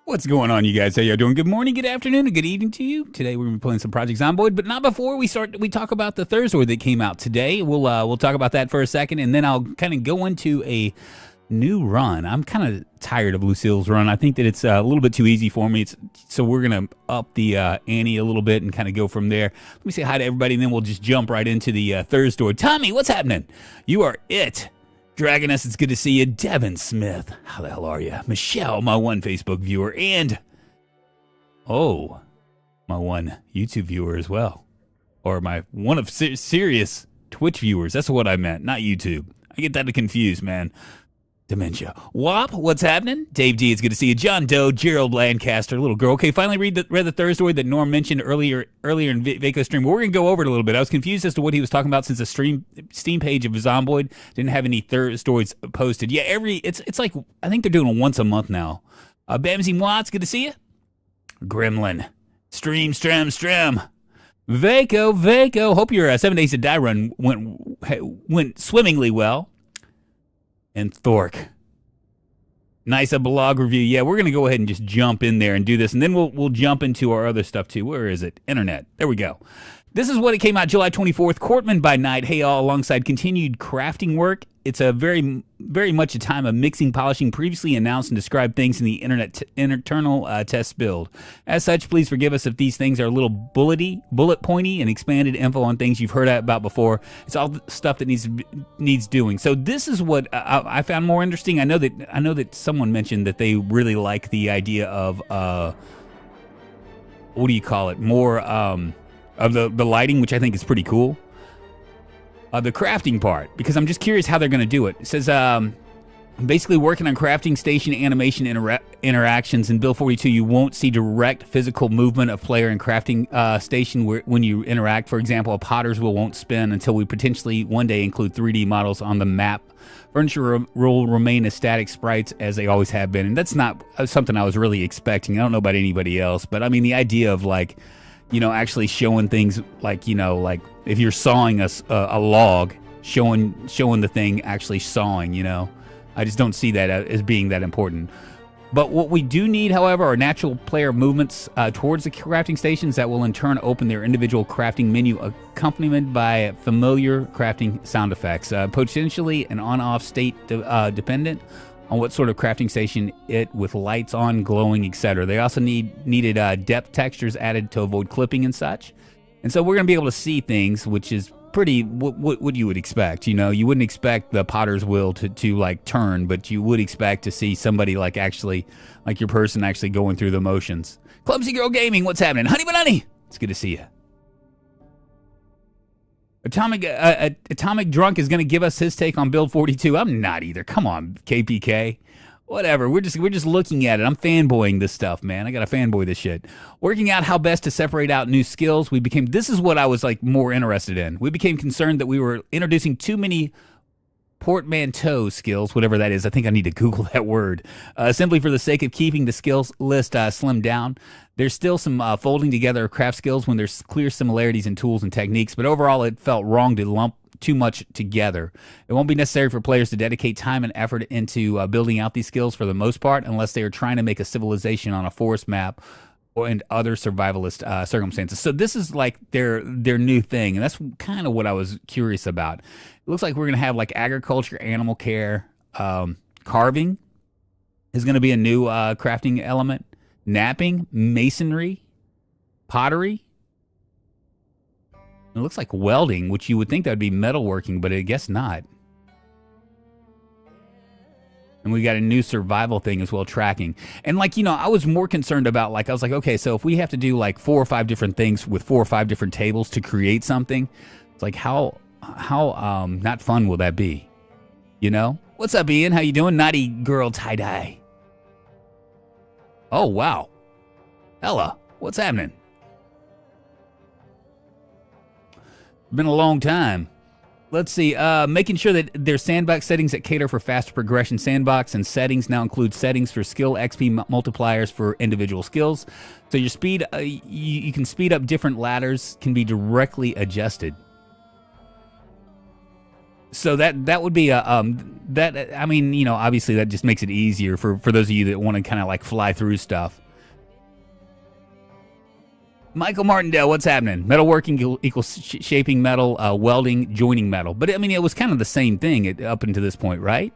What's going on, you guys? How y'all doing? Good morning, good afternoon, and good evening to you. Today we're gonna be playing some Project Zomboid, but not before we start. We talk about the Thursdoid that came out today. We'll talk about that for a second, and then I'll kind of go into a new run. I'm kind of tired of Lucille's run. I think that it's a little bit too easy for me. So we're gonna up the ante a little bit and kind of go from there. Let me say hi to everybody, and then we'll just jump right into the Thursdoid. Tommy, what's happening? You are it. Dragoness, it's good to see you. Devin Smith, how the hell are you? Michelle, my one Facebook viewer, and my one YouTube viewer as well, or my one of serious Twitch viewers. That's what I meant, not YouTube. I get that confused, man. Dementia. Wop, what's happening? Dave D, it's good to see you. John Doe, Gerald Lancaster, little girl. Okay, finally read the Thursdoid that Norm mentioned earlier in Vaco's stream. We're going to go over it a little bit. I was confused as to what he was talking about since the Steam page of Zomboid didn't have any Thursdoids posted. Yeah, it's like, I think they're doing it once a month now. Bamsy Watts, good to see you. Gremlin. Stream. Vaco. Hope your 7 Days to Die run went swimmingly well. And Thork. Nice blog review. Yeah, we're going to go ahead and just jump in there and do this. And then we'll jump into our other stuff too. Where is it? Internet. There we go. This is what it came out July 24th. Courtman by night. Hey, all, alongside continued crafting work. It's a very much a time of mixing, polishing previously announced and described things in the internal test build. As such, please forgive us if these things are a little bullet pointy, and expanded info on things you've heard about before. It's all stuff that needs doing. So this is what I found more interesting. I know that someone mentioned that they really like the idea of what do you call it? More of the lighting, which I think is pretty cool. The crafting part, because I'm just curious how they're going to do it. It says, basically working on crafting station animation interactions. In Build 42, you won't see direct physical movement of player in crafting station when you interact. For example, a potter's wheel won't spin until we potentially one day include 3D models on the map. Furniture will remain as static sprites as they always have been. And that's not something I was really expecting. I don't know about anybody else, but I mean, the idea of like, actually showing things like, like if you're sawing a log, showing the thing actually sawing, I just don't see that as being that important. But what we do need, however, are natural player movements towards the crafting stations that will in turn open their individual crafting menu, accompanied by familiar crafting sound effects, potentially an on-off state dependent on what sort of crafting station with lights on, glowing, etc. They also needed depth textures added to avoid clipping and such. And so we're going to be able to see things, which is pretty what you would expect. You wouldn't expect the potter's wheel to like turn, but you would expect to see somebody like your person actually going through the motions. Clumsy Girl Gaming, what's happening? Honey Bunny, it's good to see you. Atomic Drunk is going to give us his take on Build 42. I'm not either. Come on, KPK. Whatever. We're just looking at it. I'm fanboying this stuff, man. I got to fanboy this shit. Working out how best to separate out new skills. This is what I was like more interested in. We became concerned that we were introducing too many portmanteau skills, whatever that is. I think I need to Google that word. Simply for the sake of keeping the skills list slimmed down. There's still some folding together of craft skills when there's clear similarities in tools and techniques, but overall it felt wrong to lump too much together. It won't be necessary for players to dedicate time and effort into building out these skills for the most part, unless they are trying to make a civilization on a forest map and other survivalist circumstances. So this is like their new thing, and that's kind of what I was curious about. It looks like we're going to have like agriculture, animal care, carving is going to be a new crafting element, napping, masonry, pottery. It looks like welding, which you would think that would be metalworking, but I guess not. And we got a new survival thing as well, tracking. And like, I was more concerned about I was like, okay, so if we have to do like 4 or 5 different things with 4 or 5 different tables to create something, it's like how not fun will that be? What's up, Ian? How you doing? Naughty girl tie-dye. Oh, wow. Ella, what's happening? Been a long time. Let's see. Making sure that there's sandbox settings that cater for faster progression. Sandbox and settings now include settings for skill XP multipliers for individual skills. So your speed, you can speed up different ladders, can be directly adjusted. So that would be a that I mean, you know, obviously that just makes it easier for those of you that want to kind of like fly through stuff. Michael Martindale, what's happening? Metalworking equals shaping metal, welding, joining metal. But I mean, it was kind of the same thing up until this point, right?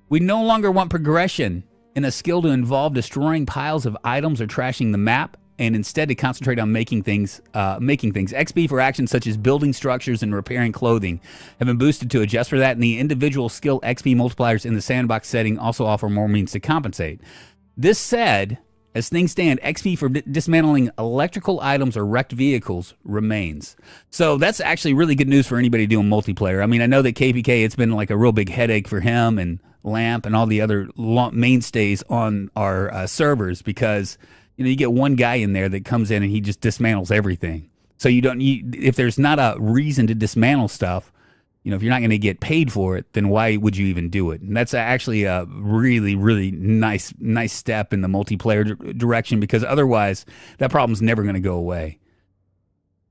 We no longer want progression in a skill to involve destroying piles of items or trashing the map, and instead to concentrate on making things. XP for actions such as building structures and repairing clothing have been boosted to adjust for that, and the individual skill XP multipliers in the sandbox setting also offer more means to compensate. This said, as things stand, XP for dismantling electrical items or wrecked vehicles remains. So that's actually really good news for anybody doing multiplayer. I mean, I know that KPK, it's been like a real big headache for him and Lamp and all the other mainstays on our servers because, you know, you get one guy in there that comes in and he just dismantles everything. So if there's not a reason to dismantle stuff, you know, if you're not going to get paid for it, then why would you even do it? And that's actually a really, really nice step in the multiplayer direction because otherwise that problem's never going to go away.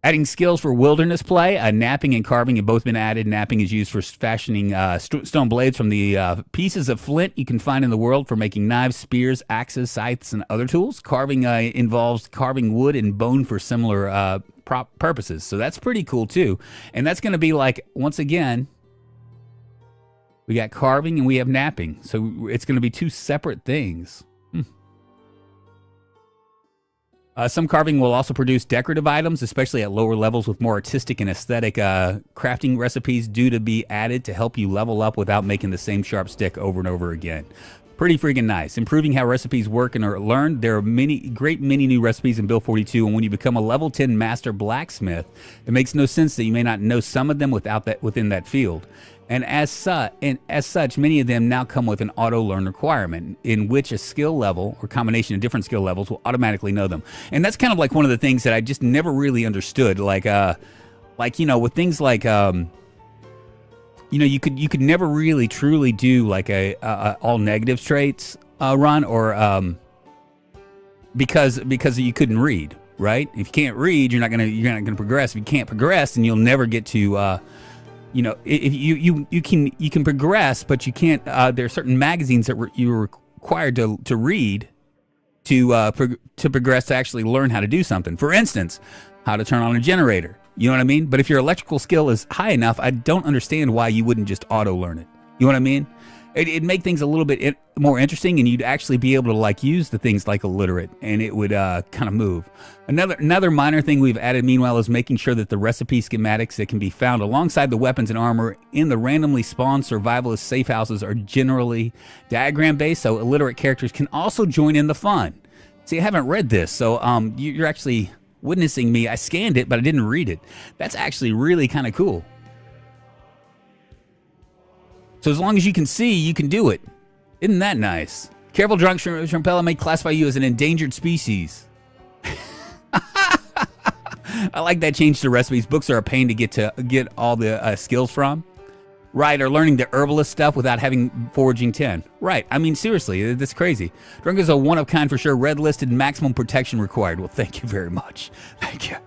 Adding skills for wilderness play, napping and carving have both been added. Napping is used for fashioning stone blades from the pieces of flint you can find in the world for making knives, spears, axes, scythes, and other tools. Carving involves carving wood and bone for similar purposes. So that's pretty cool too. And that's going to be like, once again, we got carving and we have napping. So it's going to be two separate things. Some carving will also produce decorative items, especially at lower levels with more artistic and aesthetic crafting recipes due to be added to help you level up without making the same sharp stick over and over again. Pretty freaking nice. Improving how recipes work and are learned. There are many new recipes in Build 42, and when you become a level 10 master blacksmith, it makes no sense that you may not know some of them within that field. And as such, many of them now come with an auto-learn requirement in which a skill level or combination of different skill levels will automatically know them. And that's kind of like one of the things that I just never really understood. Like you know, with things like you know, you could never really truly do like a all negatives traits run or because you couldn't read, right? If you can't read, you're not gonna progress. If you can't progress, then you'll never get to you know, if you can progress, but you can't. There are certain magazines that you're required to read to progress to actually learn how to do something. For instance, how to turn on a generator. You know what I mean? But if your electrical skill is high enough, I don't understand why you wouldn't just auto learn it. You know what I mean? It'd make things a little bit more interesting, and you'd actually be able to like use the things like illiterate, and it would kind of move. Another minor thing we've added, meanwhile, is making sure that the recipe schematics that can be found alongside the weapons and armor in the randomly spawned survivalist safe houses are generally diagram-based, so illiterate characters can also join in the fun. See, I haven't read this, so you're actually witnessing me. I scanned it, but I didn't read it. That's actually really kind of cool. So as long as you can see, you can do it. Isn't that nice? Careful, Drunk Shrimpella may classify you as an endangered species. I like that change to recipes. Books are a pain to get all the skills from. Right, or learning the herbalist stuff without having foraging 10. Right, I mean, seriously, that's crazy. Drunk is a one-of-kind for sure. Red listed, maximum protection required. Well, thank you very much. Thank you.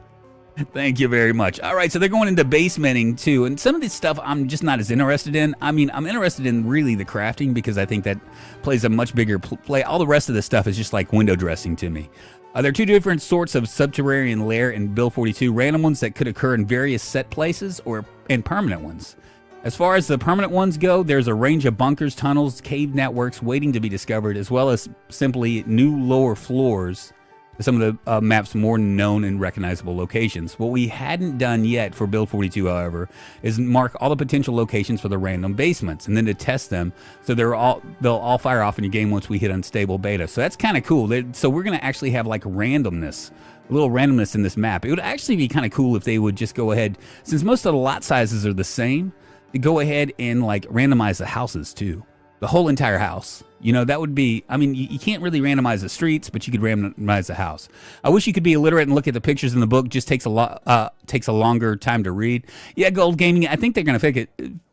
Thank you very much. All right, so they're going into basementing too, and some of this stuff I'm just not as interested in. I mean, I'm interested in really the crafting because I think that plays a much bigger play. All the rest of this stuff is just like window dressing to me. There are two different sorts of subterranean lair in Build 42, random ones that could occur in various set places and permanent ones. As far as the permanent ones go, there's a range of bunkers, tunnels, cave networks waiting to be discovered, as well as simply new lower floors. Some of the map's more known and recognizable locations. What we hadn't done yet for Build 42, however, is mark all the potential locations for the random basements, and then to test them, so they'll all fire off in your game once we hit unstable beta. So that's kind of cool. So we're going to actually have like randomness, a little randomness in this map. It would actually be kind of cool if they would just go ahead, since most of the lot sizes are the same, to go ahead and like randomize the houses too. The whole entire house. You know, that would be, I mean, you can't really randomize the streets, but you could randomize the house. I wish you could be illiterate and look at the pictures in the book. Just takes a longer time to read. Yeah, Gold Gaming, I think they're going to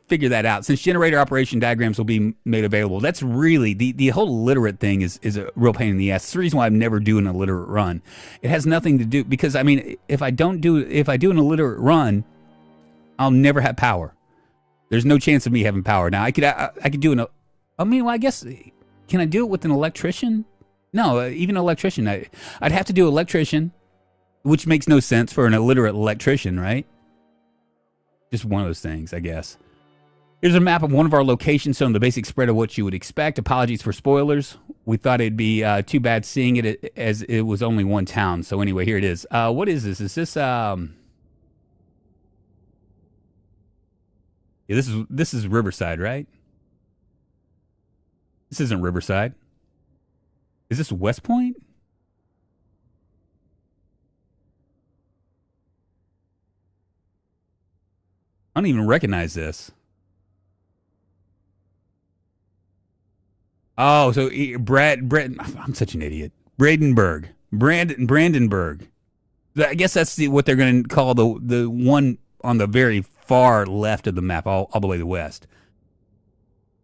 figure that out. Since generator operation diagrams will be made available, that's really, the whole illiterate thing is a real pain in the ass. It's the reason why I'm never doing an illiterate run. It has nothing to do, because, I mean, if I do an illiterate run, I'll never have power. There's no chance of me having power. Now, I could do an... I mean, well, I guess... Can I do it with an electrician? No, even an electrician. I'd have to do electrician, which makes no sense for an illiterate electrician, right? Just one of those things, I guess. Here's a map of one of our locations showing the basic spread of what you would expect. Apologies for spoilers. We thought it'd be too bad seeing it as it was only one town. So anyway, here it is. What is this? Is this... Yeah, this is Riverside, right? This isn't Riverside. Is this West Point? I don't even recognize this. Oh, so I'm such an idiot. Brandenburg. Brandenburg. I guess that's what they're going to call the one on the very far left of the map, all the way to the west.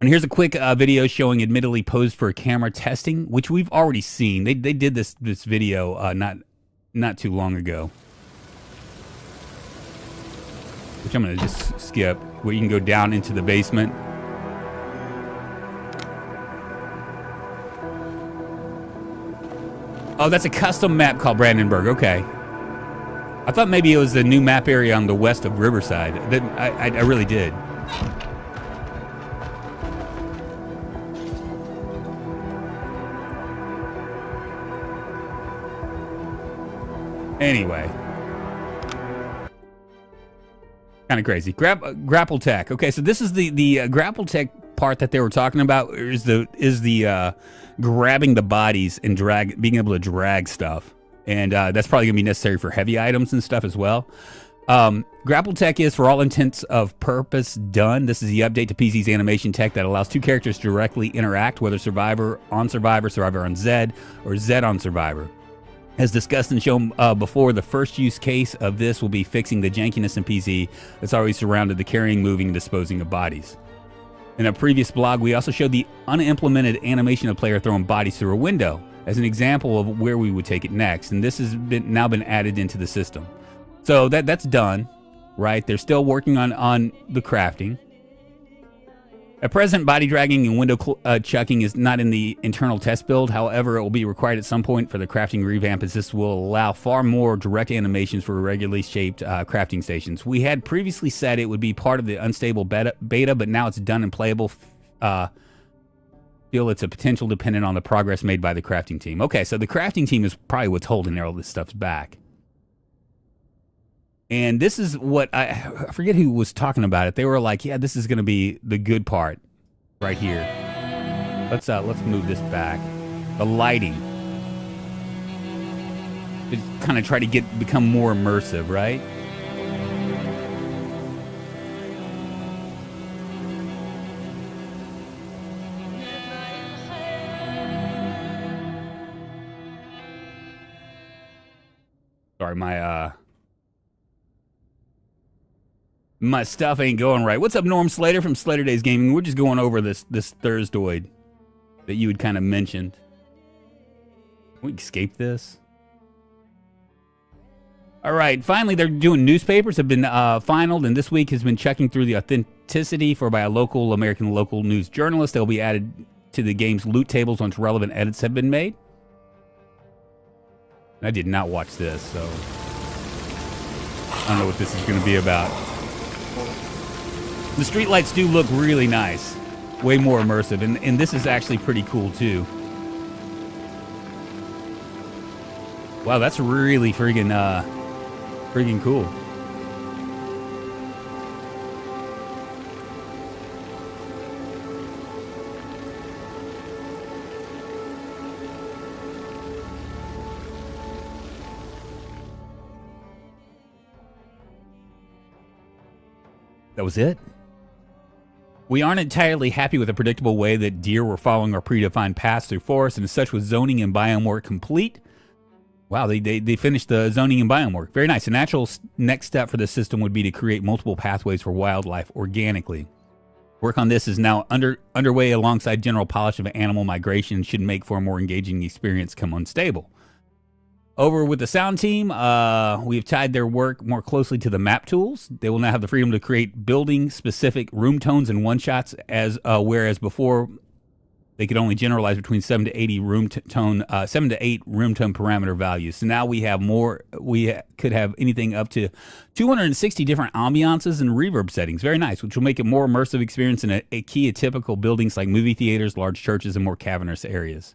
And here's a quick video showing admittedly posed for camera testing, which we've already seen. They did this video not too long ago. Which I'm going to just skip, where you can go down into the basement. Oh, that's a custom map called Brandenburg. Okay. I thought maybe it was the new map area on the west of Riverside. I really did. Anyway. Kind of crazy. Grappletech. Okay, so this is the Grappletech part that they were talking about is the grabbing the bodies and being able to drag stuff. And that's probably going to be necessary for heavy items and stuff as well. Grappletech is, for all intents of purpose, done. This is the update to PC's animation tech that allows two characters to directly interact, whether Survivor on Zed, or Zed on Survivor. As discussed and shown before, the first use case of this will be fixing the jankiness in PC that's always surrounded the carrying, moving, and disposing of bodies. In a previous blog, we also showed the unimplemented animation of player throwing bodies through a window as an example of where we would take it next, and this has now been added into the system. So that's done, right? They're still working on the crafting. At present, body dragging and window chucking is not in the internal test build. However, it will be required at some point for the crafting revamp, as this will allow far more direct animations for regularly shaped crafting stations. We had previously said it would be part of the unstable beta, but now it's done and playable. Feel it's a potential dependent on the progress made by the crafting team. Okay, so the crafting team is probably what's holding all this stuff back. And this is what I forget who was talking about it. They were like, "Yeah, this is going to be the good part, right here." Let's move this back. The lighting. To kind of try to become more immersive, right? Sorry, my stuff ain't going right. What's up, Norm Slater from Slater Days Gaming? We're just going over this Thursdoid that you had kind of mentioned. Can we escape this? All right, finally, they're doing newspapers have been finalized, and this week has been checking through the authenticity by a local news journalist. They'll be added to the game's loot tables once relevant edits have been made. I did not watch this, so I don't know what this is going to be about. The streetlights do look really nice. Way more immersive. And this is actually pretty cool, too. Wow, that's really friggin' cool. That was it? We aren't entirely happy with the predictable way that deer were following our predefined paths through forests, and as such, with zoning and biome work complete. Wow, they finished the zoning and biome work. Very nice. The natural next step for this system would be to create multiple pathways for wildlife organically. Work on this is now underway alongside general polish of animal migration and should make for a more engaging experience come unstable. Over with the sound team, we've tied their work more closely to the map tools. They will now have the freedom to create building-specific room tones and one-shots, whereas before they could only generalize between 7 to 8 room tone parameter values. So now we have more. We could have anything up to 260 different ambiances and reverb settings. Very nice, which will make it more immersive experience in a key of typical buildings like movie theaters, large churches, and more cavernous areas.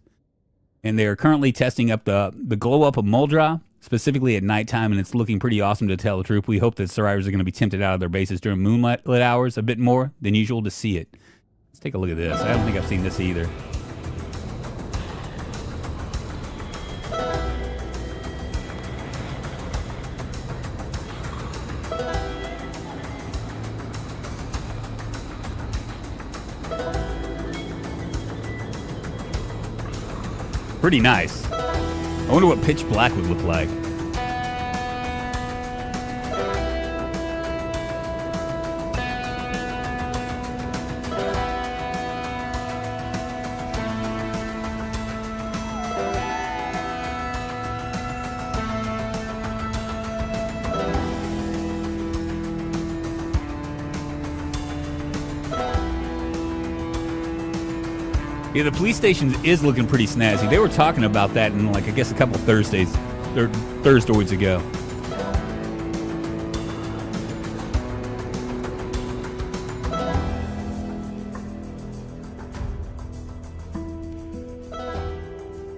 And they are currently testing up the glow up of Muldra, specifically at nighttime, and it's looking pretty awesome to tell the truth. We hope that survivors are going to be tempted out of their bases during moonlit hours a bit more than usual to see it. Let's take a look at this. I don't think I've seen this either. Pretty nice. I wonder what pitch black would look like. Yeah, the police station is looking pretty snazzy. They were talking about that in, like, I guess a couple Thursdoids ago.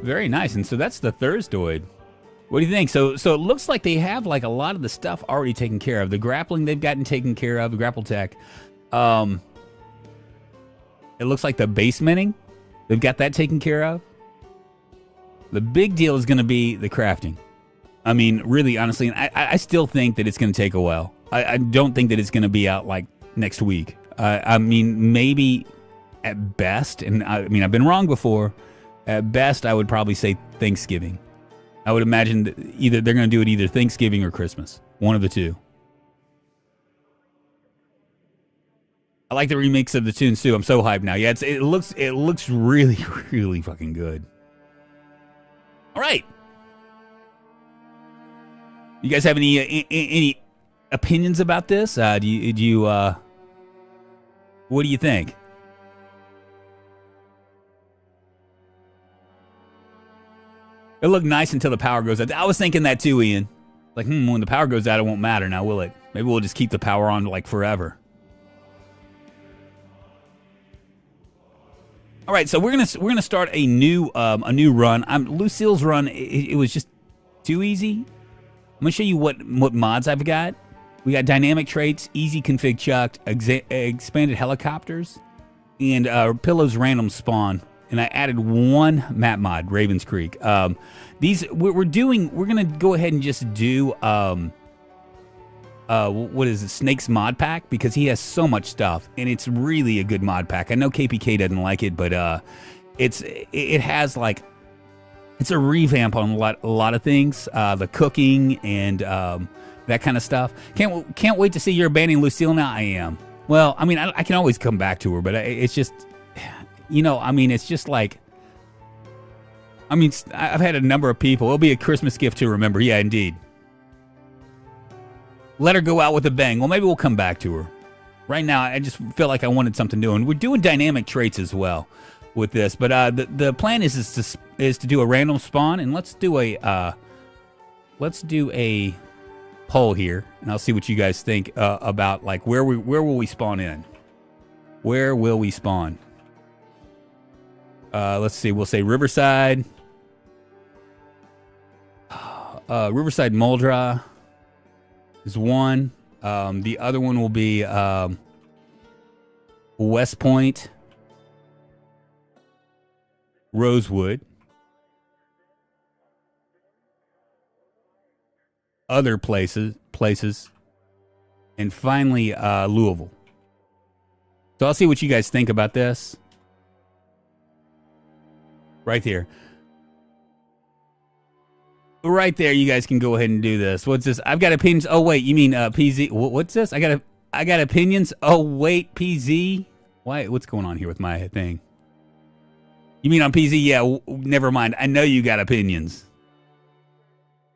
Very nice. And so that's the Thursdoid. What do you think? So it looks like they have, like, a lot of the stuff already taken care of. The grappling they've gotten taken care of, the Grappletech. It looks like the basementing, they've got that taken care of. The big deal is going to be the crafting. I mean, really, honestly, I still think that it's going to take a while. I don't think that it's going to be out, like, next week. I mean, maybe at best, and I mean, I've been wrong before. At best, I would probably say Thanksgiving. I would imagine that either they're going to do it either Thanksgiving or Christmas. One of the two. I like the remix of the tunes too. I'm so hyped now. Yeah, it looks really, really fucking good. All right. You guys have any opinions about this? What do you think? It looked nice until the power goes out. I was thinking that too, Ian. Like, when the power goes out, it won't matter now, will it? Maybe we'll just keep the power on like forever. All right, so we're gonna start a new run. Lucille's run. It was just too easy. I'm gonna show you what mods I've got. We got dynamic traits, easy config chucked, expanded helicopters, and pillows random spawn. And I added one map mod, Ravens Creek. These we're gonna go ahead and just do what is it, Snake's mod pack, because he has so much stuff and it's really a good mod pack. I know KPK doesn't like it, but it has, like, it's a revamp on a lot of things, the cooking and that kind of stuff. Can't wait to see you're abandoning Lucille now. I am. Well, I mean, I can always come back to her, but it's just, you know, I mean, it's just like, I mean, I've had a number of people. It'll be a Christmas gift to remember. Yeah, indeed. Let her go out with a bang. Well, maybe we'll come back to her. Right now, I just feel like I wanted something new. And we're doing dynamic traits as well with this. But the plan is to do a random spawn. And let's do a poll here. And I'll see what you guys think about, like, where will we spawn in? Where will we spawn? Let's see. We'll say Riverside. Riverside Muldra is one. The other one will be West Point, Rosewood, other places, and finally Louisville. So I'll see what you guys think about this. Right there. Right there, you guys can go ahead and do this. What's this? I've got opinions. Oh wait, you mean PZ? What's this? I got opinions. Oh wait, PZ. Why? What's going on here with my thing? You mean on PZ? Yeah. Never mind. I know you got opinions.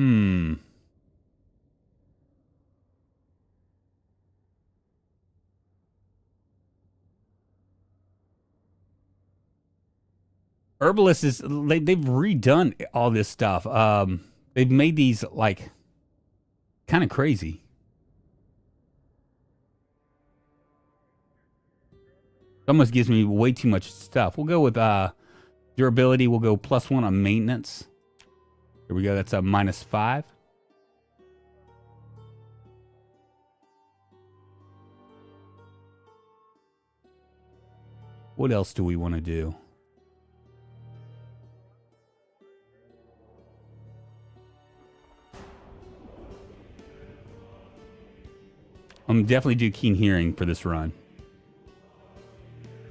Hmm. Herbalist is they've redone all this stuff. They've made these like kind of crazy. Almost gives me way too much stuff. We'll go with durability. We'll go +1 on maintenance. Here we go. That's a -5. What else do we want to do? I'm definitely do keen hearing for this run.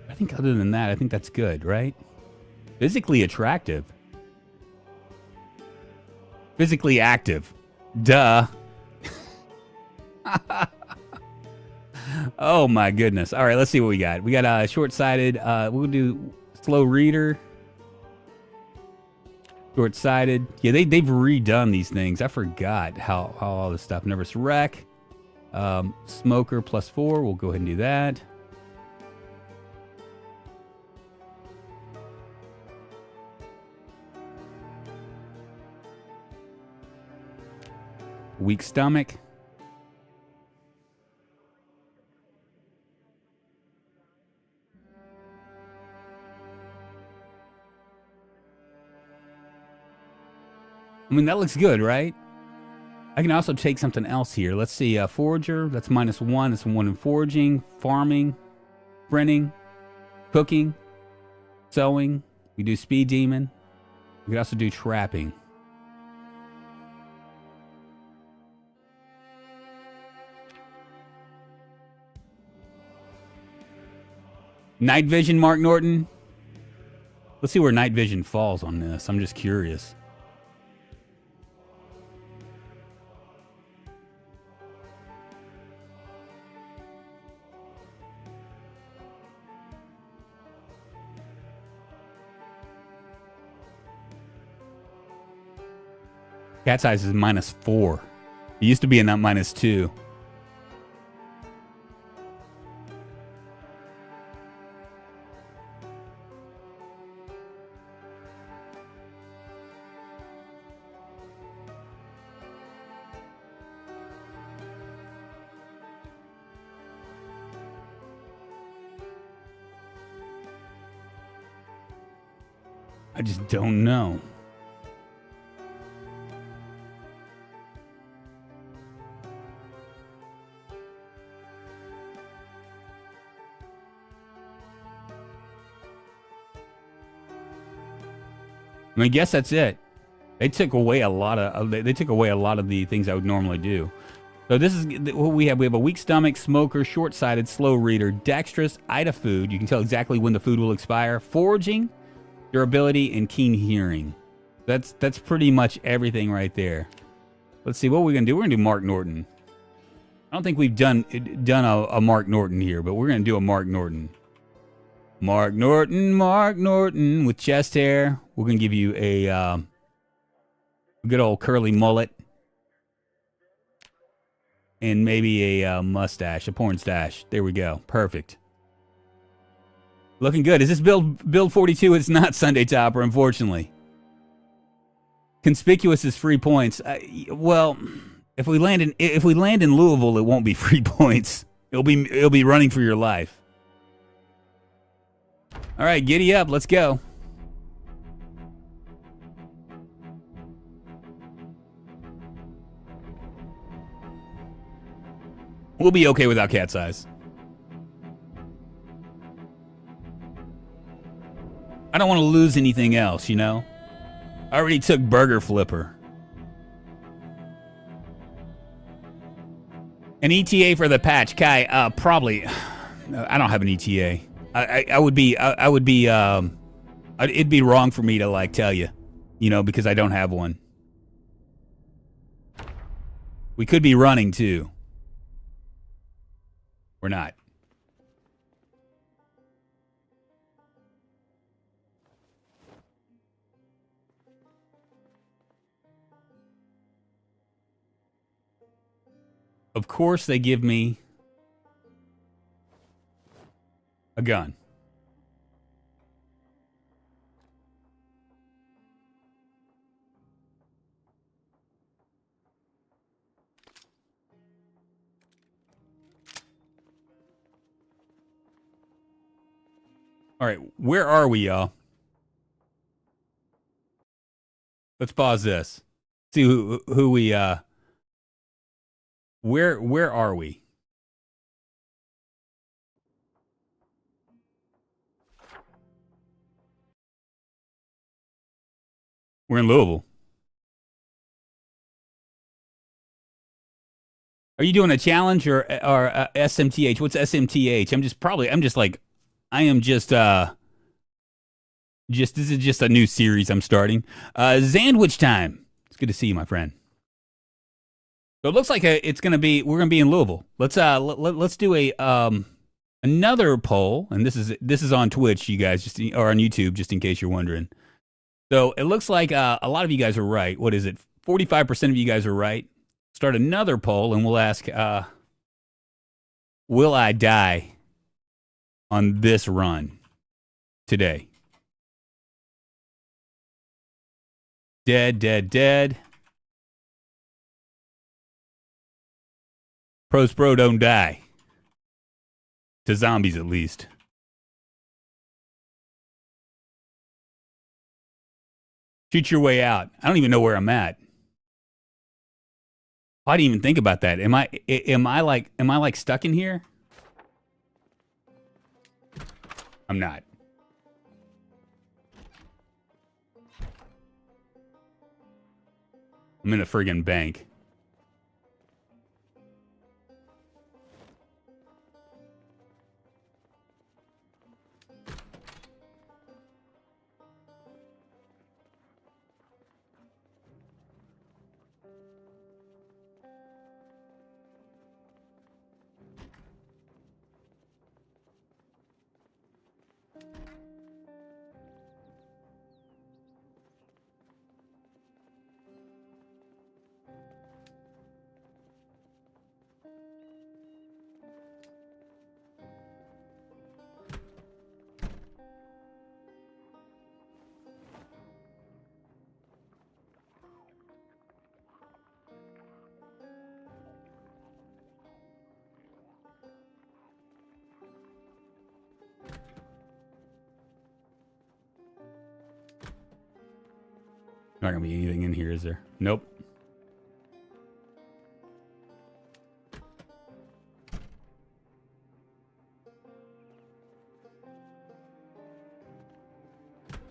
I think other than that, I think that's good, right? Physically attractive. Physically active. Duh. Oh my goodness. All right, let's see what we got. We got short-sighted. We'll do slow reader. Short-sighted. Yeah, they've redone these things. I forgot how all this stuff. Nervous wreck. Smoker +4. We'll go ahead and do that. Weak stomach. I mean, that looks good, right? I can also take something else here. Let's see. Forager. That's -1. That's 1 in foraging, farming, printing, cooking, sewing. We do speed demon. We can also do trapping. Night vision, Mark Norton. Let's see where night vision falls on this. I'm just curious. Cat size is -4. It used to be in that -2. I just don't know. I mean, I guess that's it. They took away a lot of the things I would normally do. So this is what we have. We have a weak stomach, smoker, short-sighted, slow reader, dexterous, Ida food. You can tell exactly when the food will expire. Foraging, durability, and keen hearing. That's pretty much everything right there. Let's see what we're gonna do. We're gonna do Mark Norton. I don't think we've done a Mark Norton here, but we're gonna do a Mark Norton. Mark Norton with chest hair. We're going to give you a good old curly mullet. And maybe a mustache, a porn stash. There we go. Perfect. Looking good. Is this build 42? It's not Sunday Topper, unfortunately. Conspicuous is free points. Well, if we land in Louisville, it won't be free points. It'll be running for your life. All right, giddy up. Let's go. We'll be okay without cat size. I don't want to lose anything else, you know? I already took Burger Flipper. An ETA for the patch, Kai? Probably. I don't have an ETA. It'd be wrong for me to like tell you, you know, because I don't have one. We could be running too. We're not. of course, they give me a gun. All right, where are we, y'all? Let's pause this. See who we where are we? We're in Louisville. Are you doing a challenge or SMTH? What's SMTH? This is just a new series I'm starting. Sandwich time. It's good to see you, my friend. So it looks like we're gonna be in Louisville. Let's do a another poll, and this is on Twitch, you guys, or on YouTube, just in case you're wondering. So it looks like a lot of you guys are right. What is it? 45% of you guys are right. Start another poll, and we'll ask, will I die on this run today? Dead, dead, dead. Pros pro don't die. To zombies, at least. Shoot your way out. I don't even know where I'm at. I didn't even think about that. Am I like stuck in here? I'm not. I'm in a friggin' bank. Not gonna be anything in here, is there? Nope.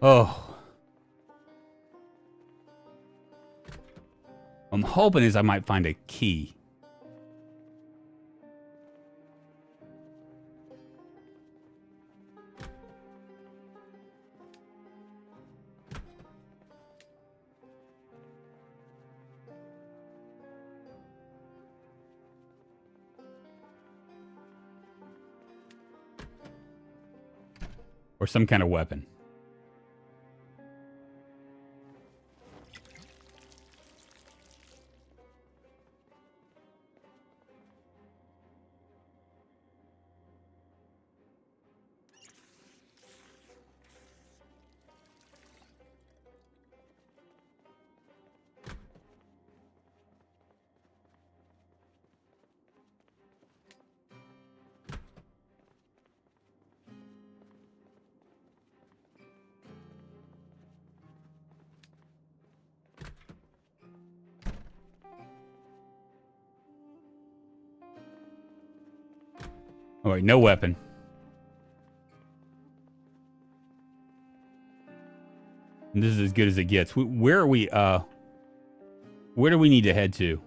Oh. I'm hoping I might find a key. Or some kind of weapon. All right, no weapon. And this is as good as it gets. Where are we? Where do we need to head to?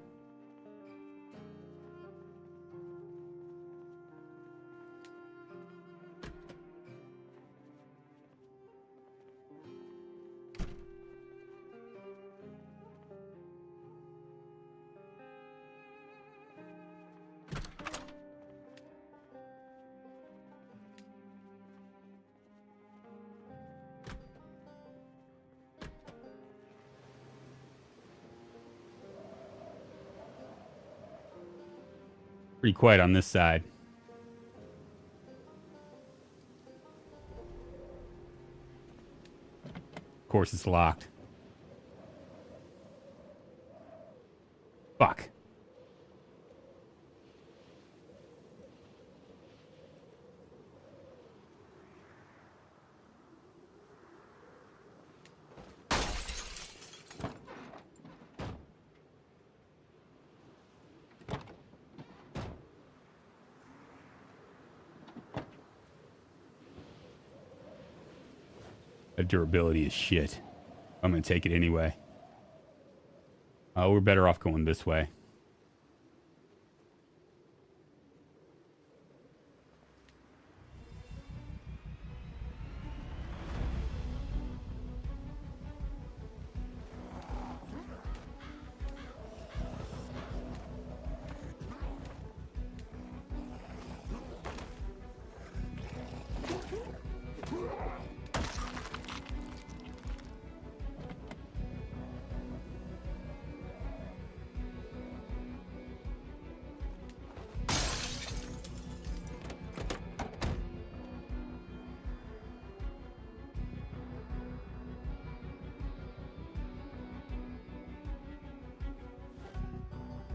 Pretty quiet on this side. Of course, it's locked. Fuck. That durability is shit. I'm gonna take it anyway. Oh, we're better off going this way.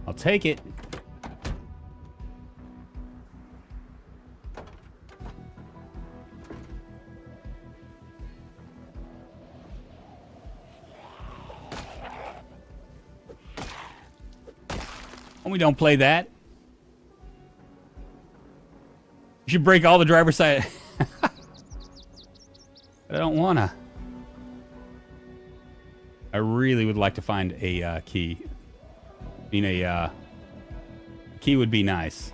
I'll take it. And we don't play that. You should break all the driver's side. I don't wanna. I really would like to find a key. I mean, a key would be nice.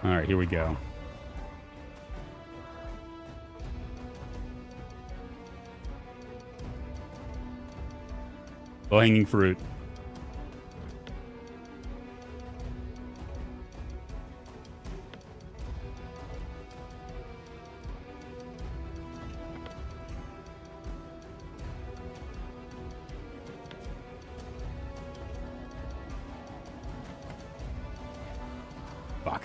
All right, here we go. Low-hanging fruit. Fuck.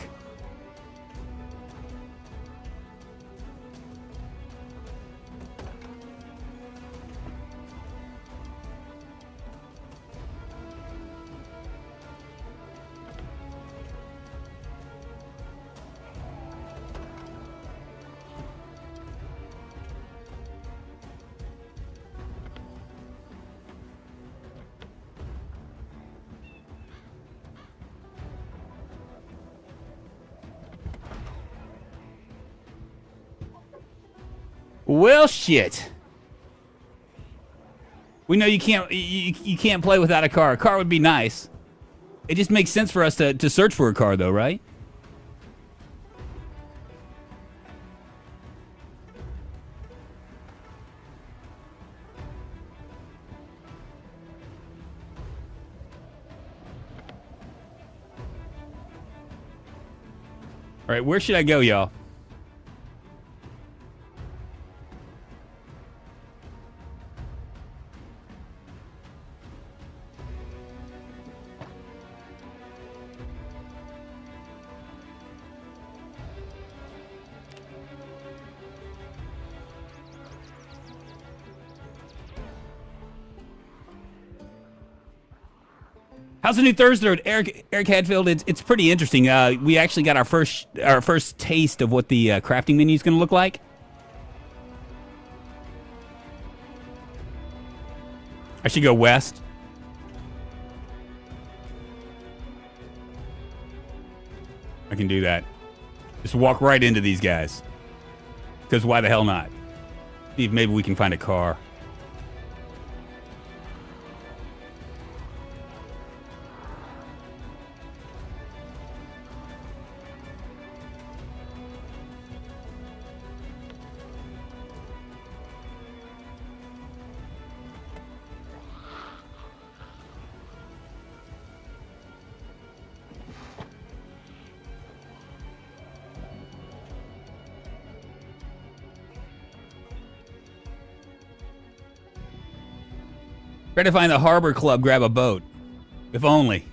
Well, shit. We know you can't play without a car. A car would be nice. It just makes sense for us to search for a car, though, right? All right, where should I go, y'all? How's the new Thursdoid, Eric Hadfield? It's pretty interesting. We actually got our first taste of what the crafting menu is going to look like. I should go west. I can do that. Just walk right into these guys. Because why the hell not? See if maybe we can find a car. Try to find the Harbor Club, grab a boat. If only.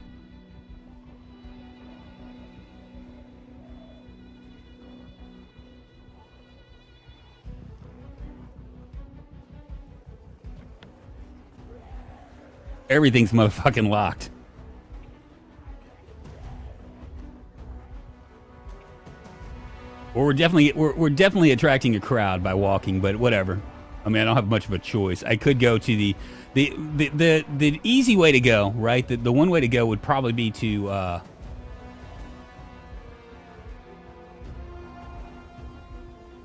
Everything's motherfucking locked. Or we're definitely attracting a crowd by walking, but whatever. I mean, I don't have much of a choice. I could go to the easy way to go, right? The one way to go would probably be to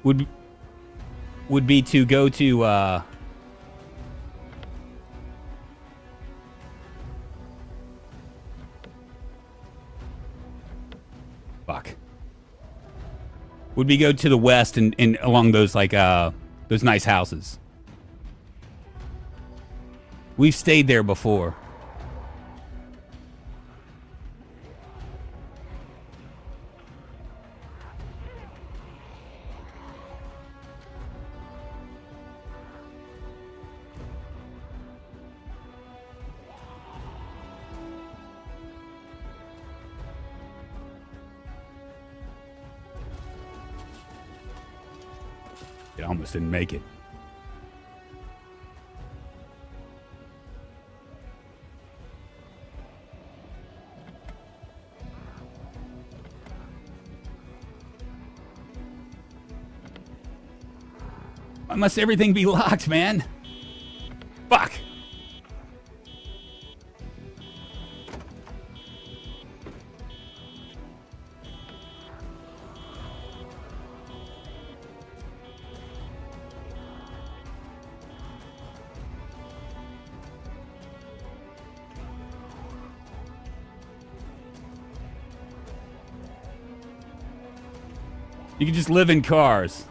would be to go to fuck. Would be go to the west and along those like those nice houses. We've stayed there before. It almost didn't make it. Why must everything be locked, man? Fuck. You can just live in cars.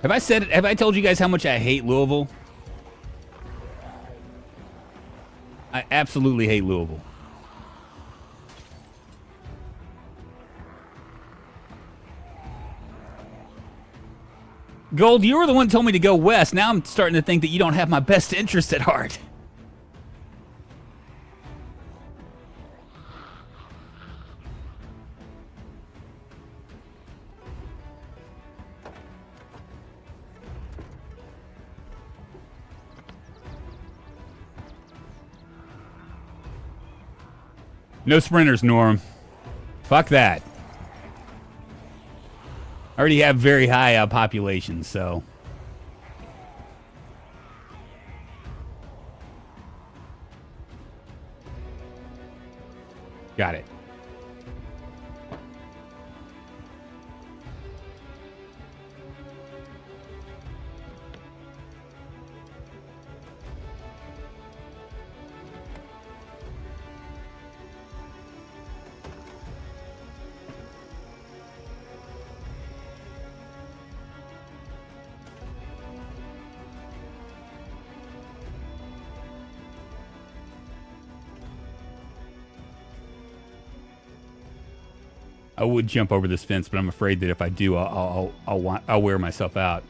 Have I told you guys how much I hate Louisville? I absolutely hate Louisville. Gold, you were the one who told me to go west. Now I'm starting to think that you don't have my best interest at heart. No sprinters, Norm. Fuck that. I already have very high populations, so. Got it. I would jump over this fence, but I'm afraid that if I do, I'll wear myself out.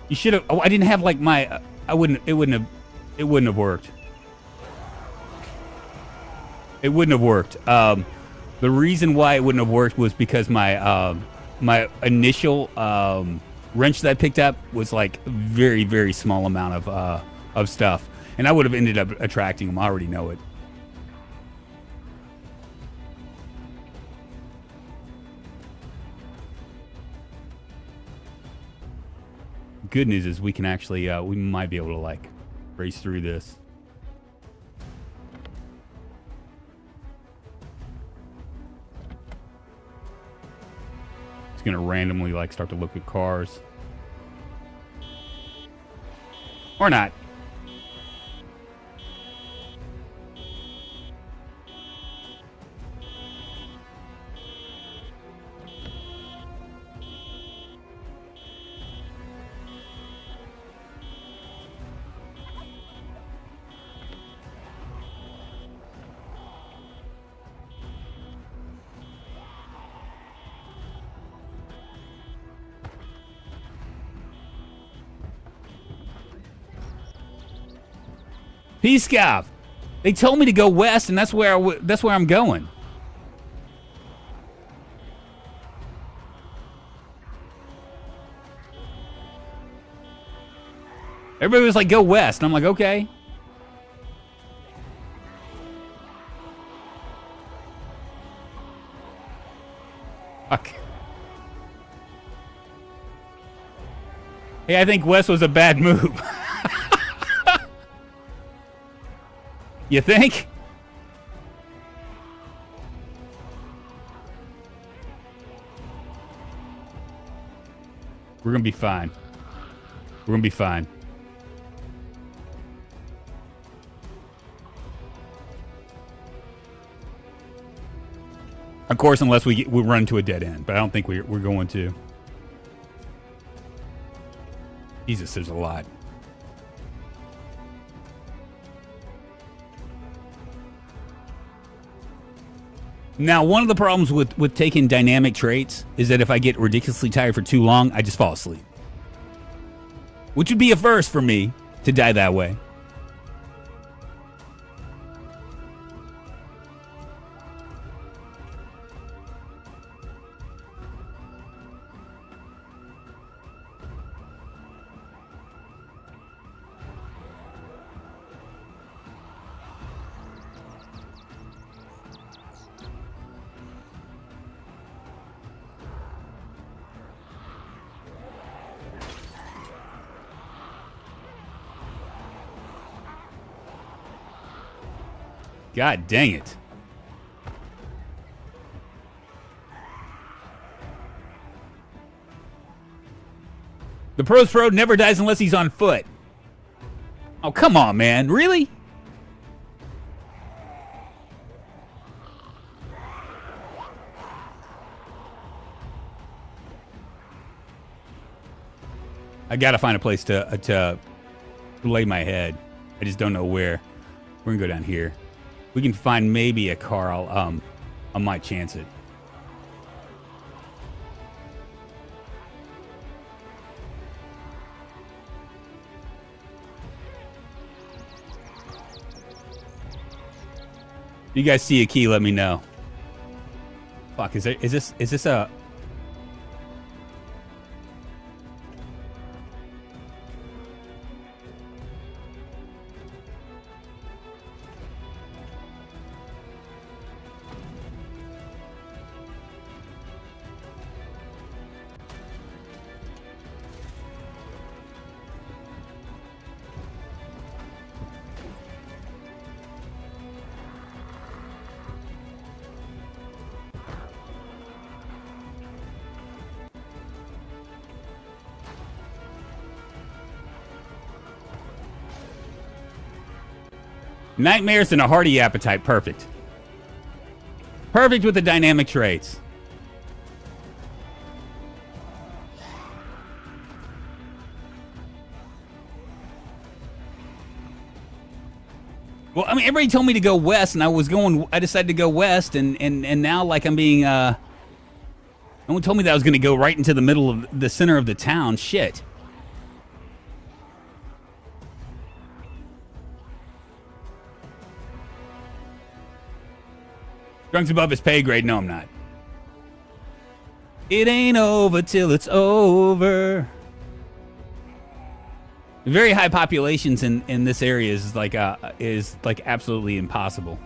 You should have. Oh, I didn't have like my. I wouldn't. It wouldn't have worked. It wouldn't have worked. The reason why it wouldn't have worked was because my my initial wrench that I picked up was like very, very small amount of stuff, and I would have ended up attracting them. I already know it. Good news is we can actually we might be able to like race through this. It's gonna randomly like start to look at cars. Or not. P-Scout. They told me to go west, and that's where I'm going. Everybody was like, go west. And I'm like, okay. Fuck. Hey, I think west was a bad move. You think? We're going to be fine. We're going to be fine. Of course, unless we run to a dead end, but I don't think we're going to. Jesus, there's a lot. Now, one of the problems with taking dynamic traits is that if I get ridiculously tired for too long, I just fall asleep. Which would be a first for me to die that way. God dang it. The pro's pro never dies unless he's on foot. Oh, come on, man. Really? I gotta find a place to lay my head. I just don't know where. We're gonna go down here. We can find maybe a car. I might chance it. If you guys see a key, let me know. Fuck, is this a... Nightmares and a hearty appetite. Perfect. Perfect with the dynamic traits. Well, I mean, everybody told me to go west, and I decided to go west, and now, like, I'm being, no one told me that I was going to go right into the middle of the center of the town. Shit. Drunk's above his pay grade. No, I'm not. It ain't over till it's over. Very high populations in this area is like absolutely impossible.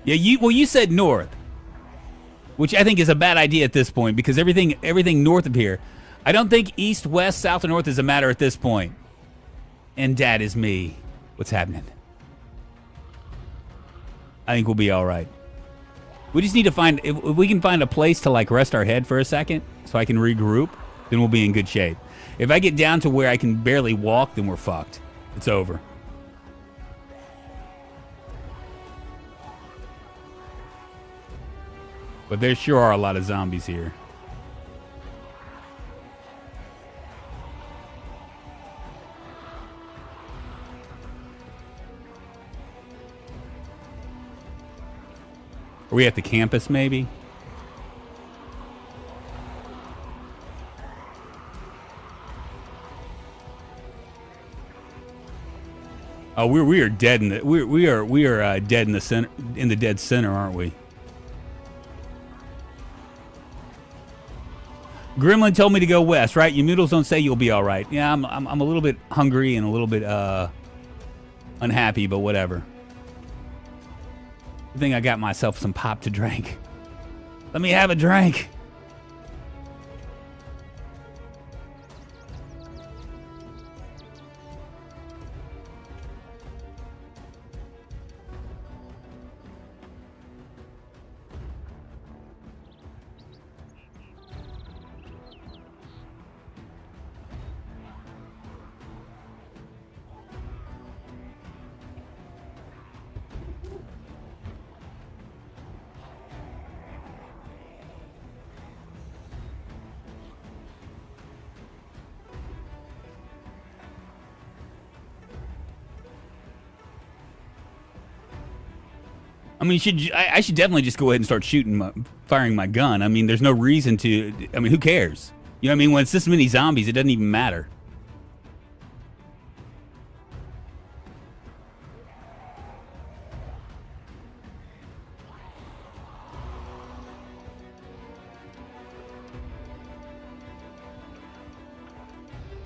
Yeah, you said north, which I think is a bad idea at this point because everything north of here. I don't think east, west, south, or north is a matter at this point. And Dad is me. What's happening? I think we'll be all right. We just need to find if we can find a place to like rest our head for a second, so I can regroup. Then we'll be in good shape. If I get down to where I can barely walk, then we're fucked. It's over. But there sure are a lot of zombies here. Are we at the campus, maybe? Oh, we are dead in the we are dead in the center, in the dead center, aren't we? Gremlin told me to go west, right? You noodles don't say you'll be all right. Yeah, I'm a little bit hungry and a little bit unhappy, but whatever. I think I got myself some pop to drink. Let me have a drink. I mean, I should definitely just go ahead and start firing my gun. I mean, there's no reason to. I mean, who cares? You know what I mean? When it's this many zombies, it doesn't even matter.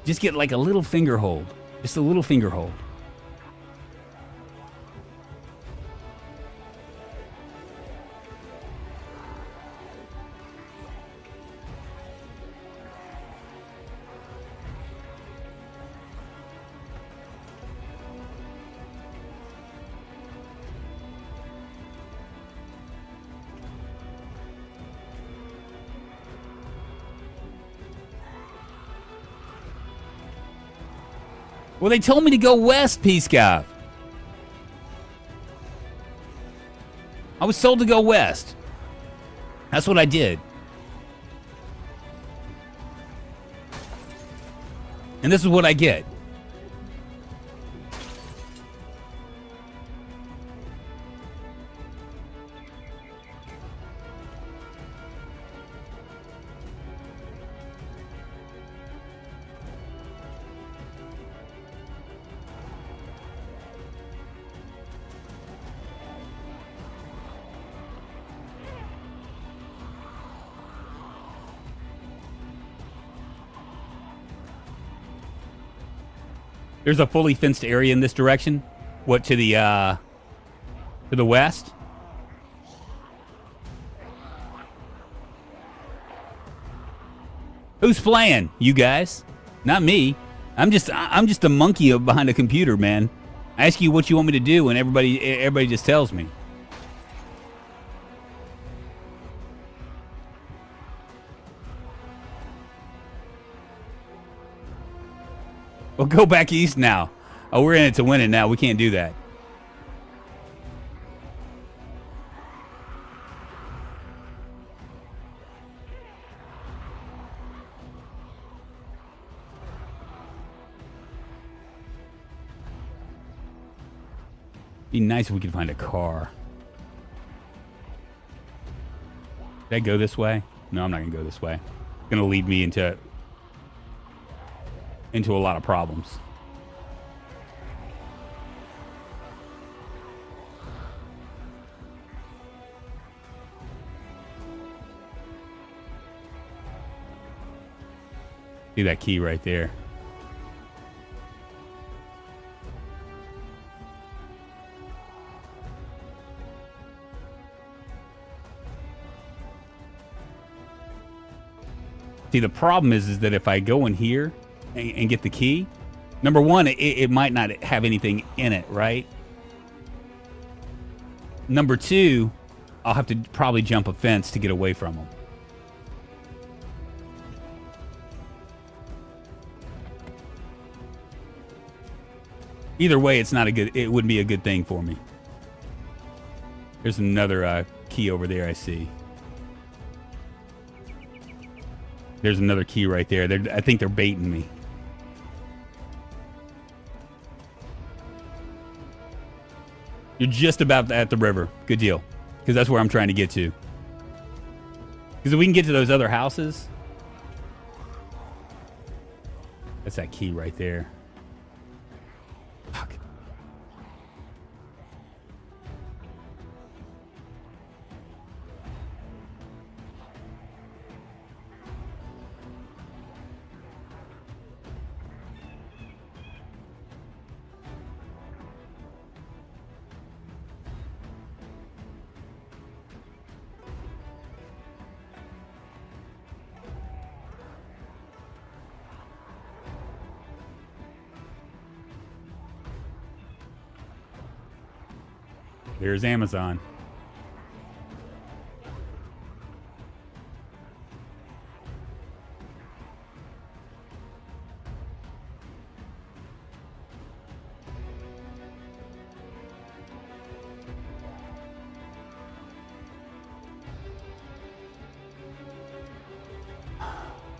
Just get like a little finger hold. Just a little finger hold. Well, they told me to go west, Peacecow. I was told to go west. That's what I did. And this is what I get. There's a fully fenced area in this direction. What, to the west? Who's playing? You guys? Not me. I'm just a monkey behind a computer, man. I ask you what you want me to do, and everybody just tells me. Well, go back east now. Oh, we're in it to win it now. We can't do that. Be nice if we could find a car. Did I go this way? No, I'm not going to go this way. It's going to lead me into a lot of problems. See that key right there. See, the problem is that if I go in here and get the key, number one, it might not have anything in it, right? Number two, I'll have to probably jump a fence to get away from them. Either way, it wouldn't be a good thing for me. There's another key over there I see. There's another key right there. I think they're baiting me. You're just about at the river. Good deal. Because that's where I'm trying to get to. Because if we can get to those other houses... That's that key right there. Fuck. There's Amazon.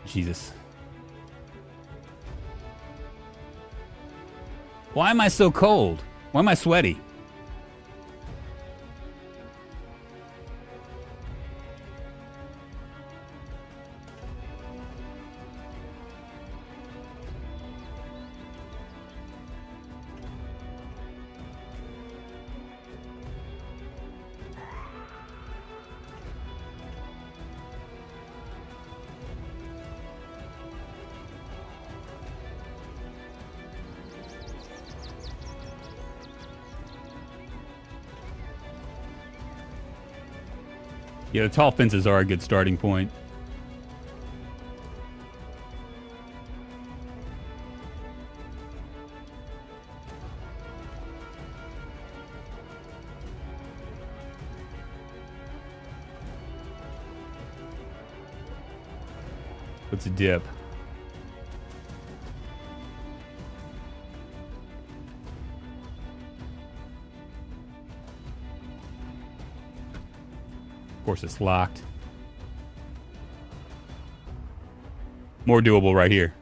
Jesus. Why am I so cold? Why am I sweaty? Yeah, the tall fences are a good starting point. What's a dip? Of course, it's locked. More doable right here.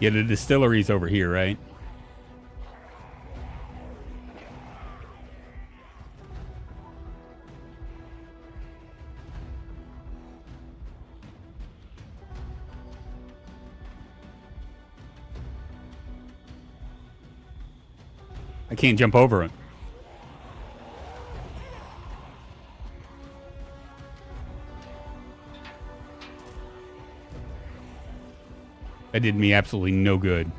Yeah, the distillery's over here, right? I can't jump over it. That did me absolutely no good.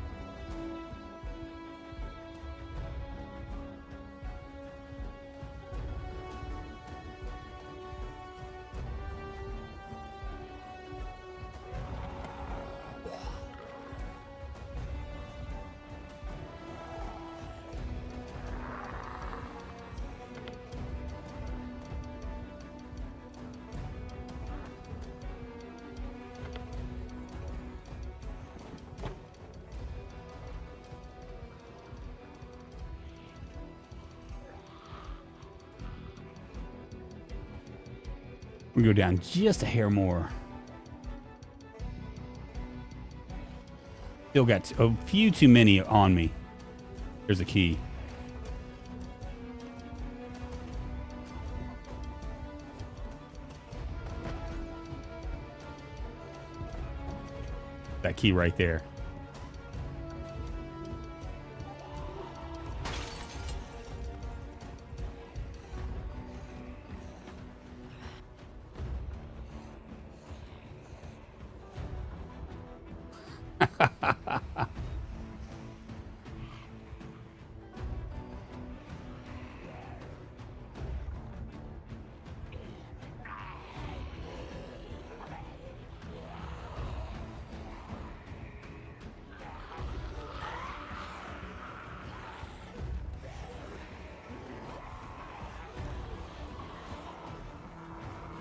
We go down just a hair more. Still got a few too many on me. There's a key. That key right there.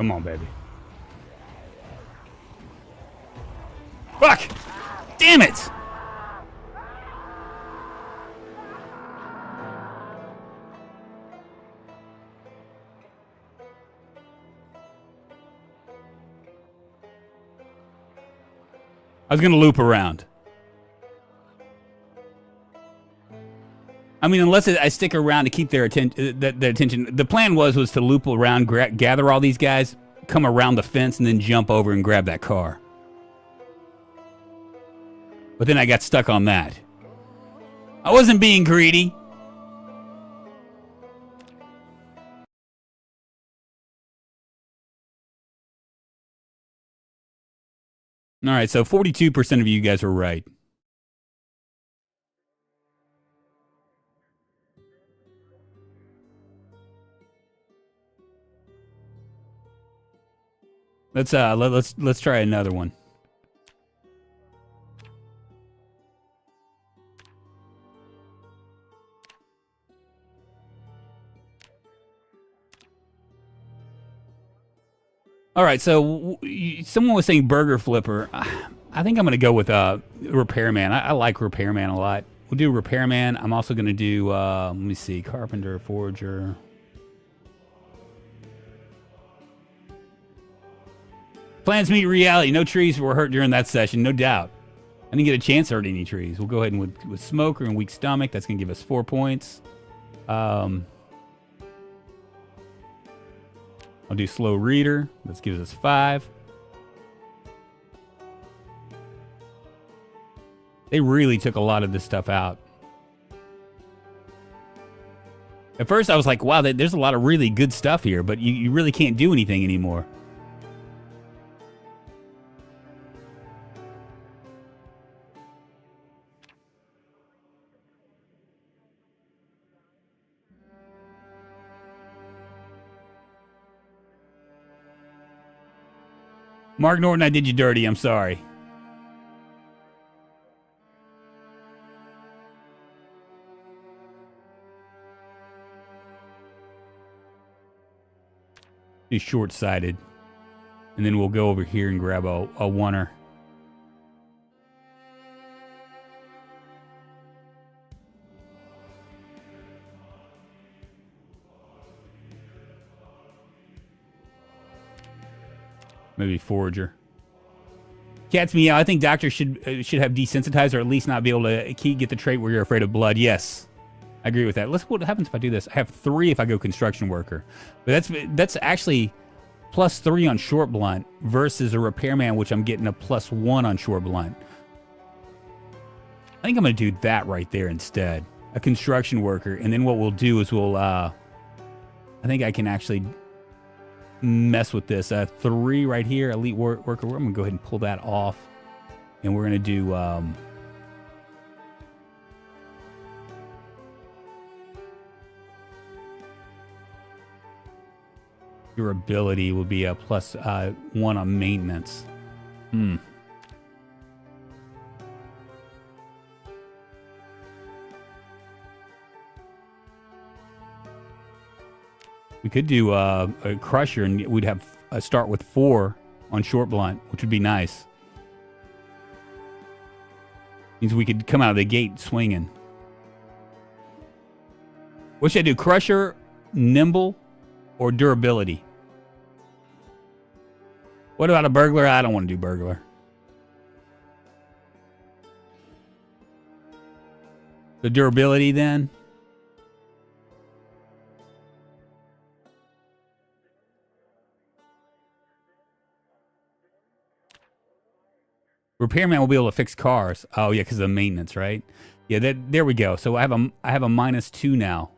Come on, baby. Fuck! Damn it! I was gonna loop around. I mean, unless I stick around to keep their attention. Their attention. The plan was to loop around, gather all these guys, come around the fence, and then jump over and grab that car. But then I got stuck on that. I wasn't being greedy. All right, so 42% of you guys were right. Let's try another one. All right, so someone was saying burger flipper. I think I'm going to go with repairman. I like repairman a lot. We'll do repairman. I'm also going to do, let me see, carpenter, forger. Plans meet reality. No trees were hurt during that session, no doubt. I didn't get a chance to hurt any trees. We'll go ahead and with smoker and weak stomach. That's going to give us 4 points. I'll do slow reader. This gives us 5. They really took a lot of this stuff out. At first, I was like, wow, there's a lot of really good stuff here, but you really can't do anything anymore. Mark Norton, I did you dirty. I'm sorry. He's short-sighted. And then we'll go over here and grab a oneer. Maybe forager. Cat's meow. I think doctors should have desensitized or at least not be able to get the trait where you're afraid of blood. Yes, I agree with that. What happens if I do this? I have 3 if I go construction worker, but that's actually +3 on short blunt versus a repairman, which I'm getting a +1 on short blunt. I think I'm going to do that right there instead. A construction worker, and then what we'll do is I think I can actually mess with this 3 right here, elite worker. I'm gonna go ahead and pull that off, and we're gonna do durability will be a +1 on maintenance. We could do a crusher, and we'd have a start with 4 on short blunt, which would be nice. Means we could come out of the gate swinging. What should I do? Crusher, nimble, or durability? What about a burglar? I don't want to do burglar. The durability then? Repairman will be able to fix cars. Oh yeah, because of the maintenance, right? Yeah, there we go. So I have a -2 now.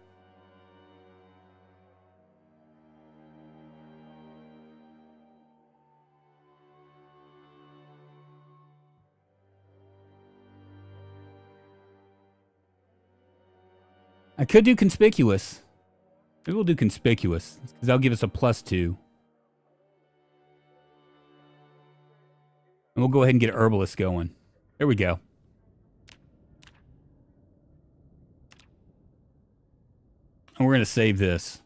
I could do conspicuous. Maybe we'll do conspicuous because that'll give us a +2. And we'll go ahead and get herbalist going. There we go. And we're going to save this.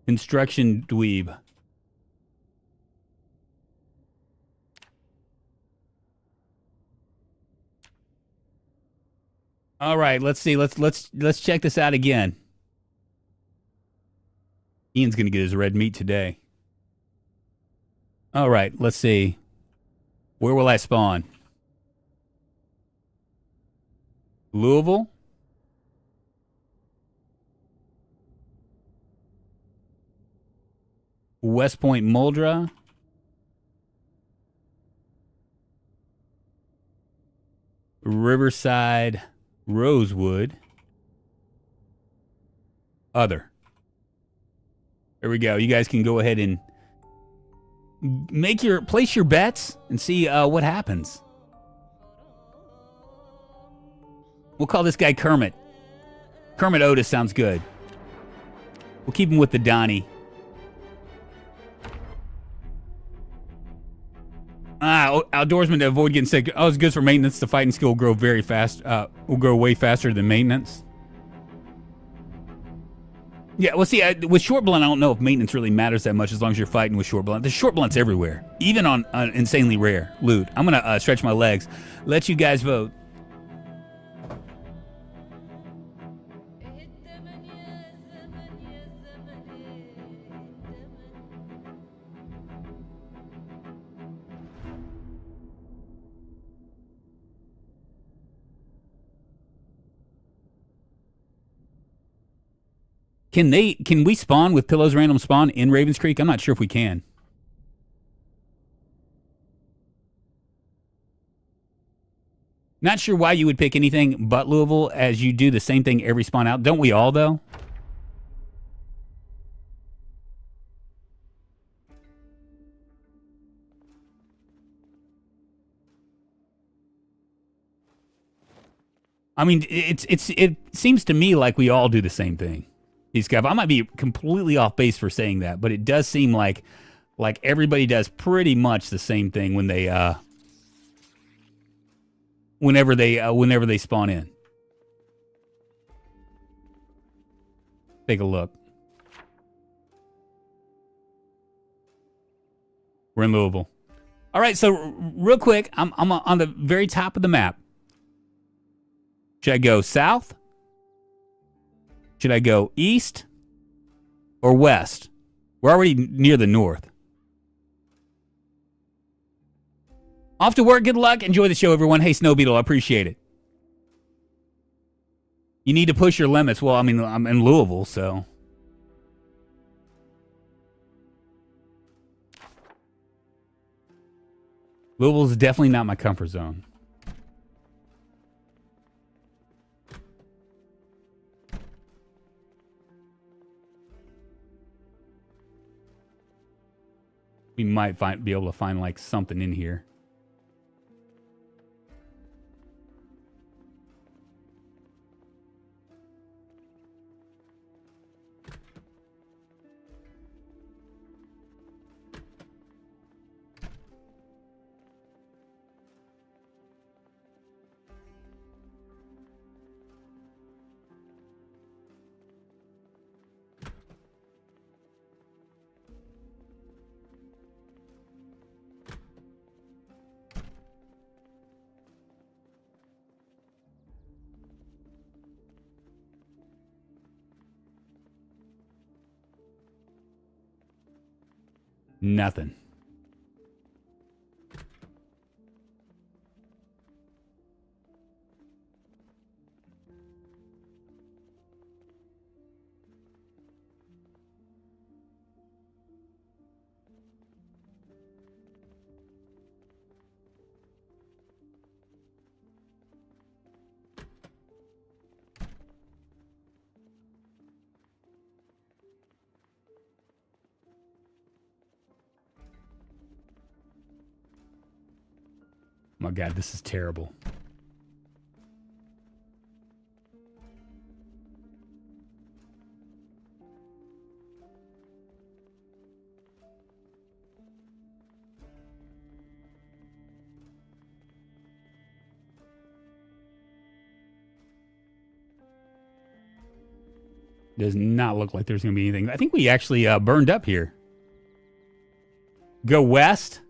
Instruction dweeb. All right, let's see. Let's check this out again. Ian's gonna get his red meat today. All right, let's see. Where will I spawn? Louisville? West Point Muldra? Riverside Rosewood? Other. There we go. You guys can go ahead and place your bets and see what happens. We'll call this guy Kermit. Kermit Otis sounds good. We'll keep him with the Donnie. Outdoorsman to avoid getting sick. Oh, it's good for maintenance. The fighting skill will grow very fast. Will grow way faster than maintenance. Yeah, well, see, with short blunt, I don't know if maintenance really matters that much as long as you're fighting with short blunt. There's short blunts everywhere, even on insanely rare loot. I'm going to stretch my legs. Let you guys vote. Can we spawn with Pillow's random spawn in Ravens Creek? I'm not sure if we can. Not sure why you would pick anything but Louisville as you do the same thing every spawn out. Don't we all, though? I mean, it seems to me like we all do the same thing. These guys, I might be completely off base for saying that, but it does seem like everybody does pretty much the same thing when they whenever they spawn in. Take a look. We're in Louisville. All right, so real quick, I'm on the very top of the map. Should I go south? Should I go east or west? We're already near the north. Off to work. Good luck. Enjoy the show, everyone. Hey, Snow Beetle, I appreciate it. You need to push your limits. Well, I mean, I'm in Louisville, so. Louisville's definitely not my comfort zone. We might be able to find like something in here. Nothing. My God, this is terrible. Does not look like there's going to be anything. I think we actually burned up here. Go west.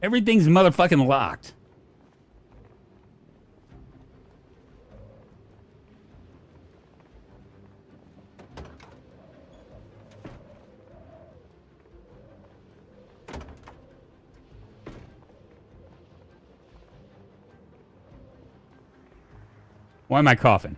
Everything's motherfucking locked. Why am I coughing?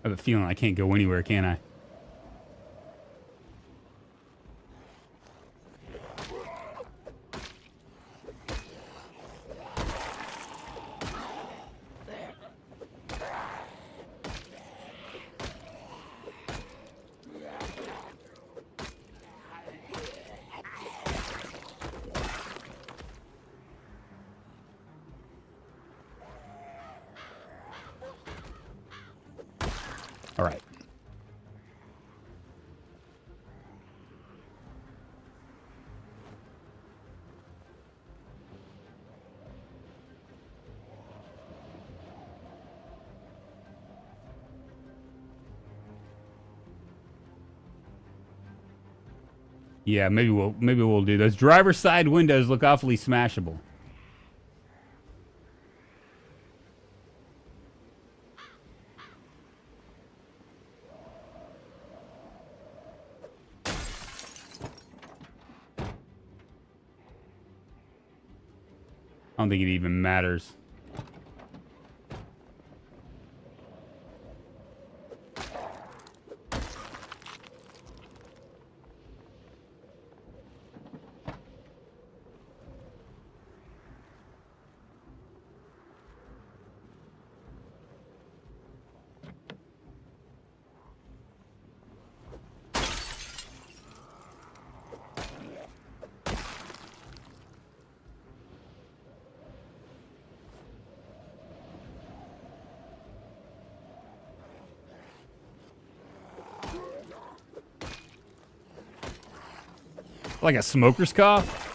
I have a feeling I can't go anywhere, can I? All right. Yeah, maybe we'll do those. Driver's side windows look awfully smashable. I don't think it even matters. Like a smoker's cough?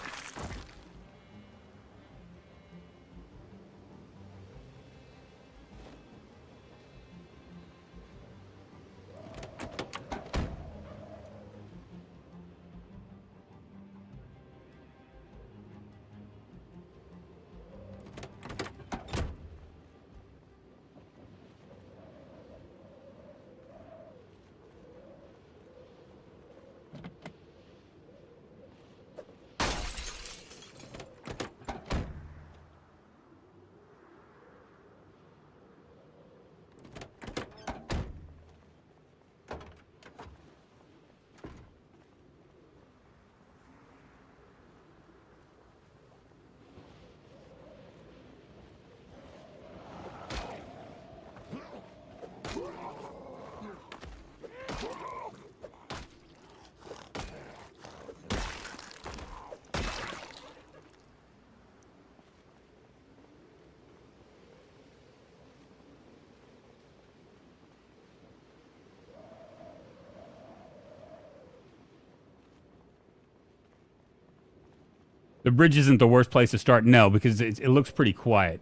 The bridge isn't the worst place to start, no, because it looks pretty quiet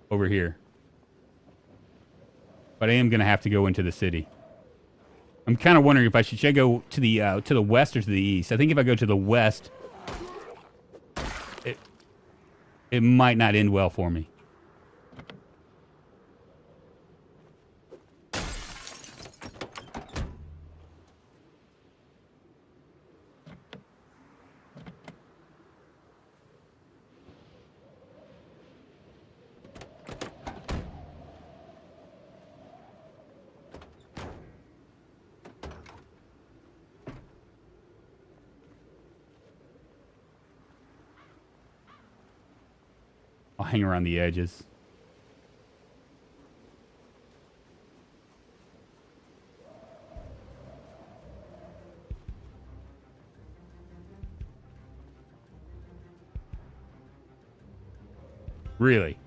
over here. But I am going to have to go into the city. I'm kind of wondering if should I go to the west or to the east. I think if I go to the west, it might not end well for me. I'll hang around the edges. Really?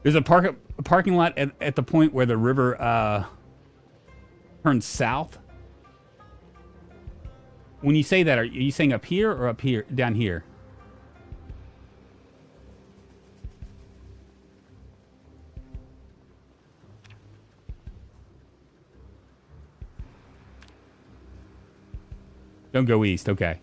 There's a parking lot at the point where the river turns south. When you say that, are you saying up here or up here, down here? Don't go east, okay.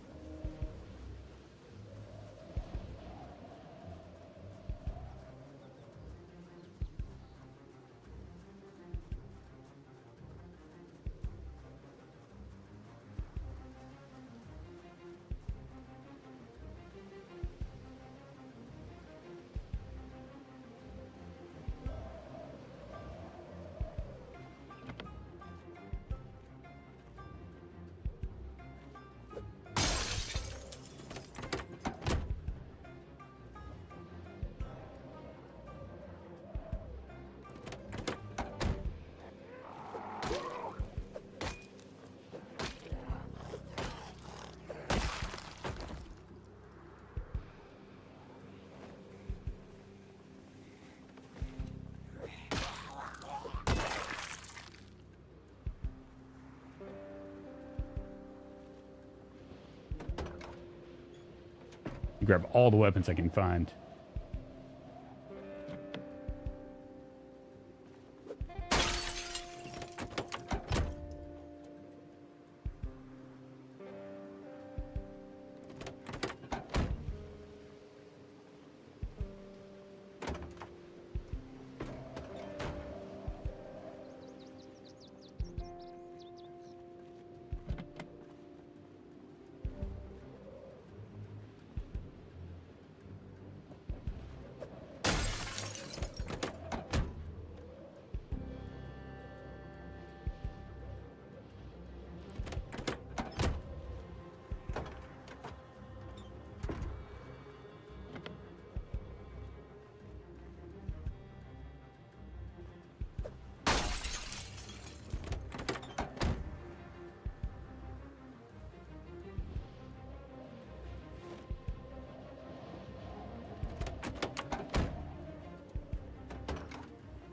Grab all the weapons I can find.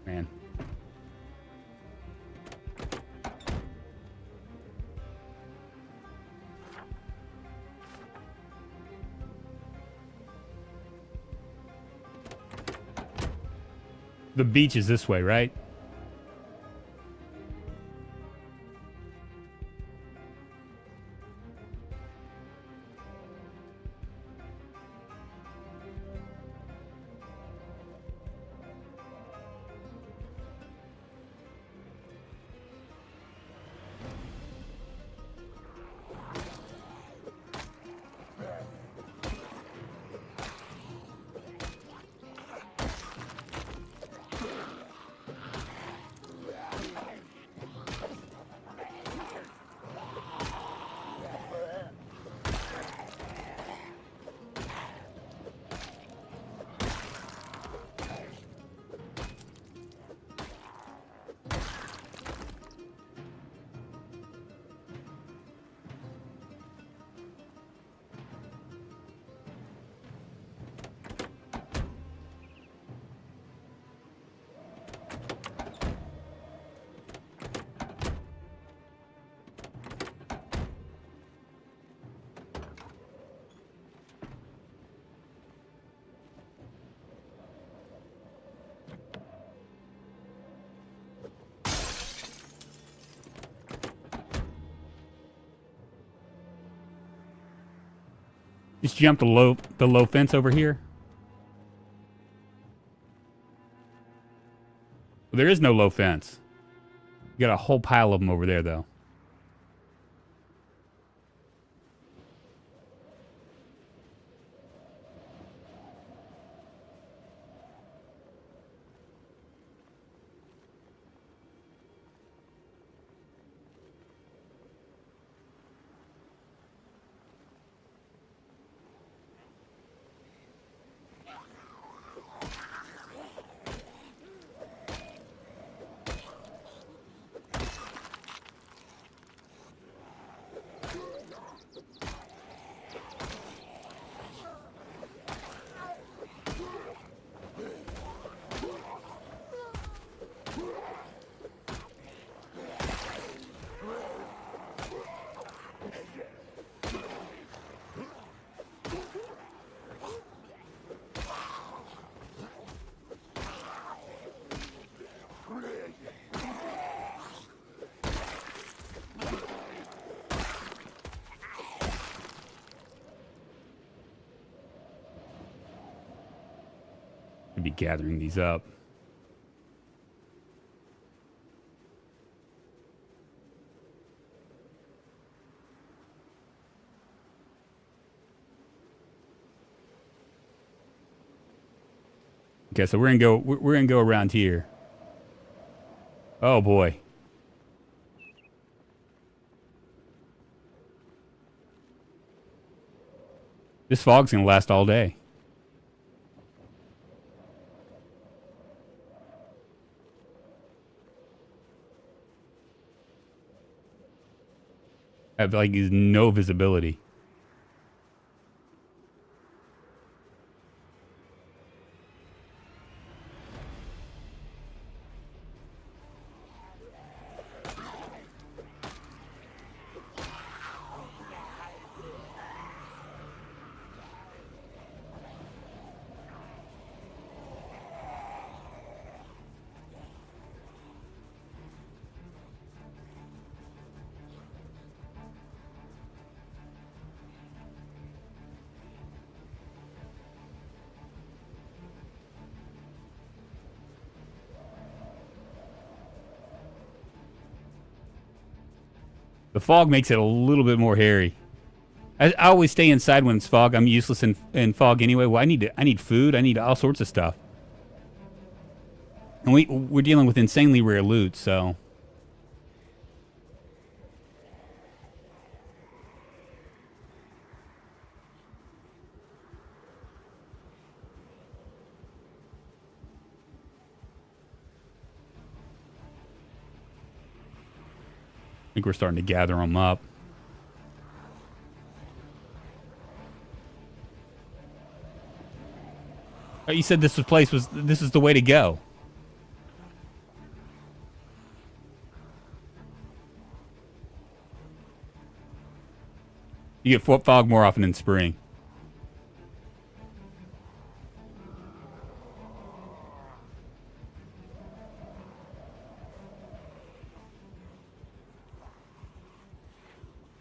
Man. The beach is this way, right? Just jump the low fence over here. Well, there is no low fence. You got a whole pile of them over there, though. Be gathering these up. Okay, so we're gonna go around here. Oh boy. This fog's gonna last all day. I have like no visibility. The fog makes it a little bit more hairy. I always stay inside when it's fog. I'm useless in fog anyway. Well, I need food. I need all sorts of stuff. And we're dealing with insanely rare loot, so. I think we're starting to gather them up. Oh, you said this is the way to go. You get fog more often in spring.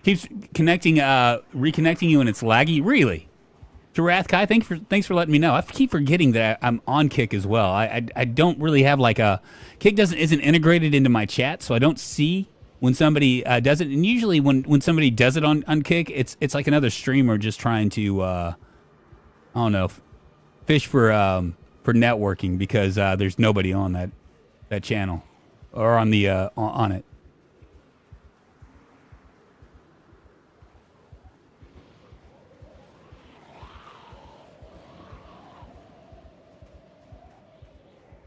Keeps connecting, reconnecting you, and it's laggy. Really, Jirath Kai, thanks for letting me know. I keep forgetting that I'm on Kick as well. I don't really have like a Kick isn't integrated into my chat, so I don't see when somebody does it. And usually when somebody does it on Kick, it's like another streamer just trying to I don't know, fish for networking, because there's nobody on that channel or on the on it.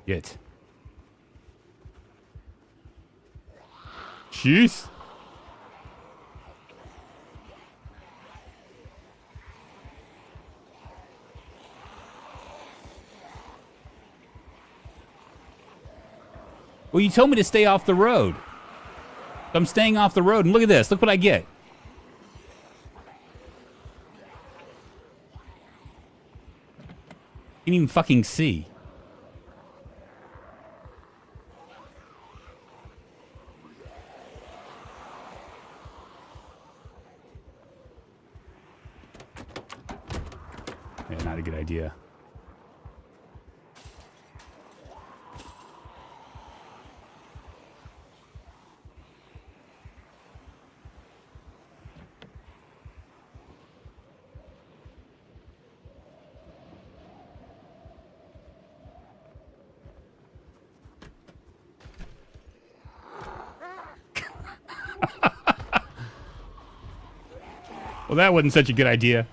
Get. Jeez. Well, you told me to stay off the road. I'm staying off the road, and look at this. Look what I get. Can't even fucking see. Yeah, not a good idea. Well, that wasn't such a good idea.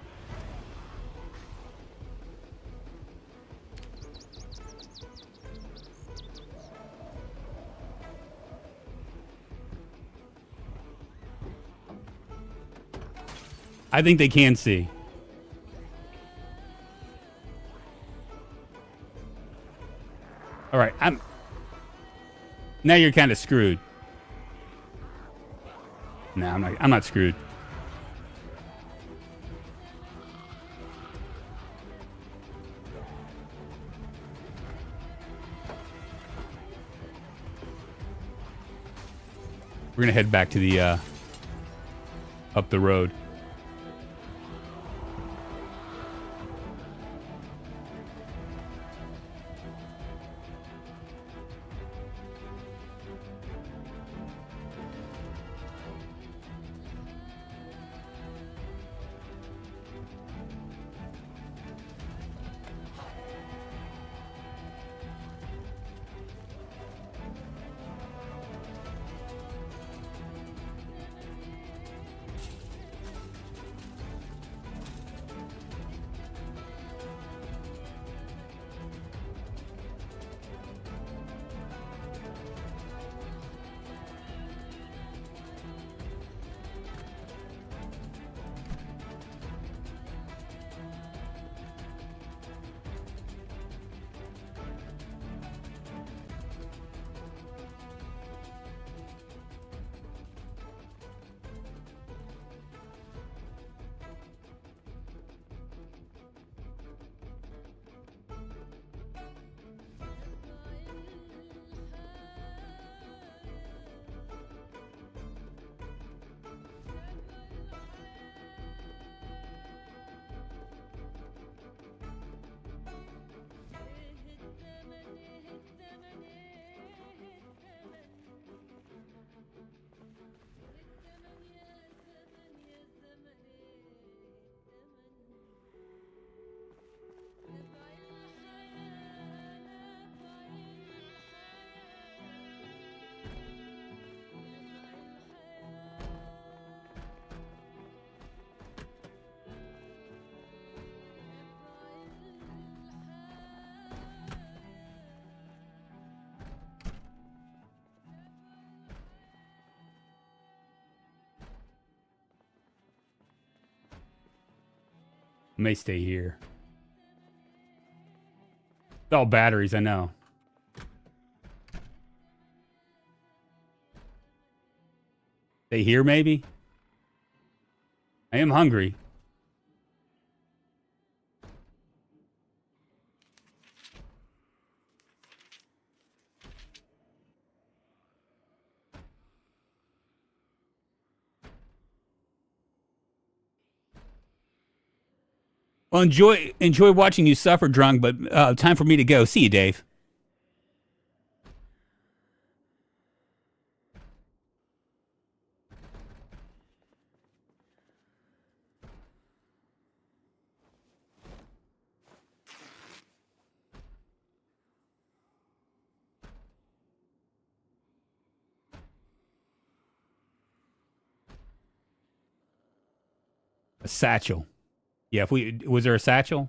I think they can see. All right, now you're kind of screwed. No, I'm not screwed. We're gonna head back to the up the road. May stay here. It's all batteries, I know. Stay here, maybe? I am hungry. Well, enjoy watching you suffer, Drunk, but time for me to go. See you, Dave. A satchel. Yeah, was there a satchel?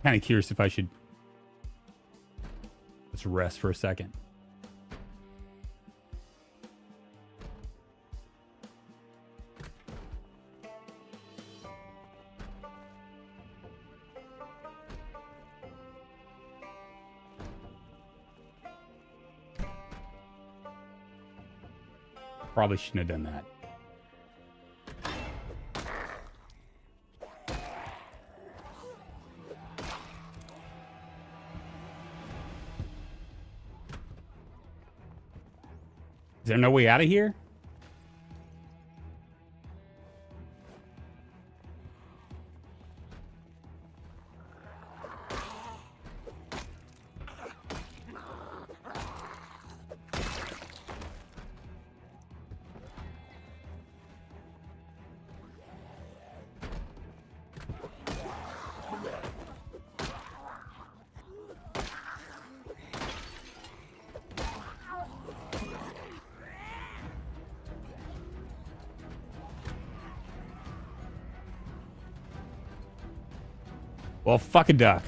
Kind of curious if I should... Let's rest for a second. Probably shouldn't have done that. Is there no way out of here? Well, fuck a duck.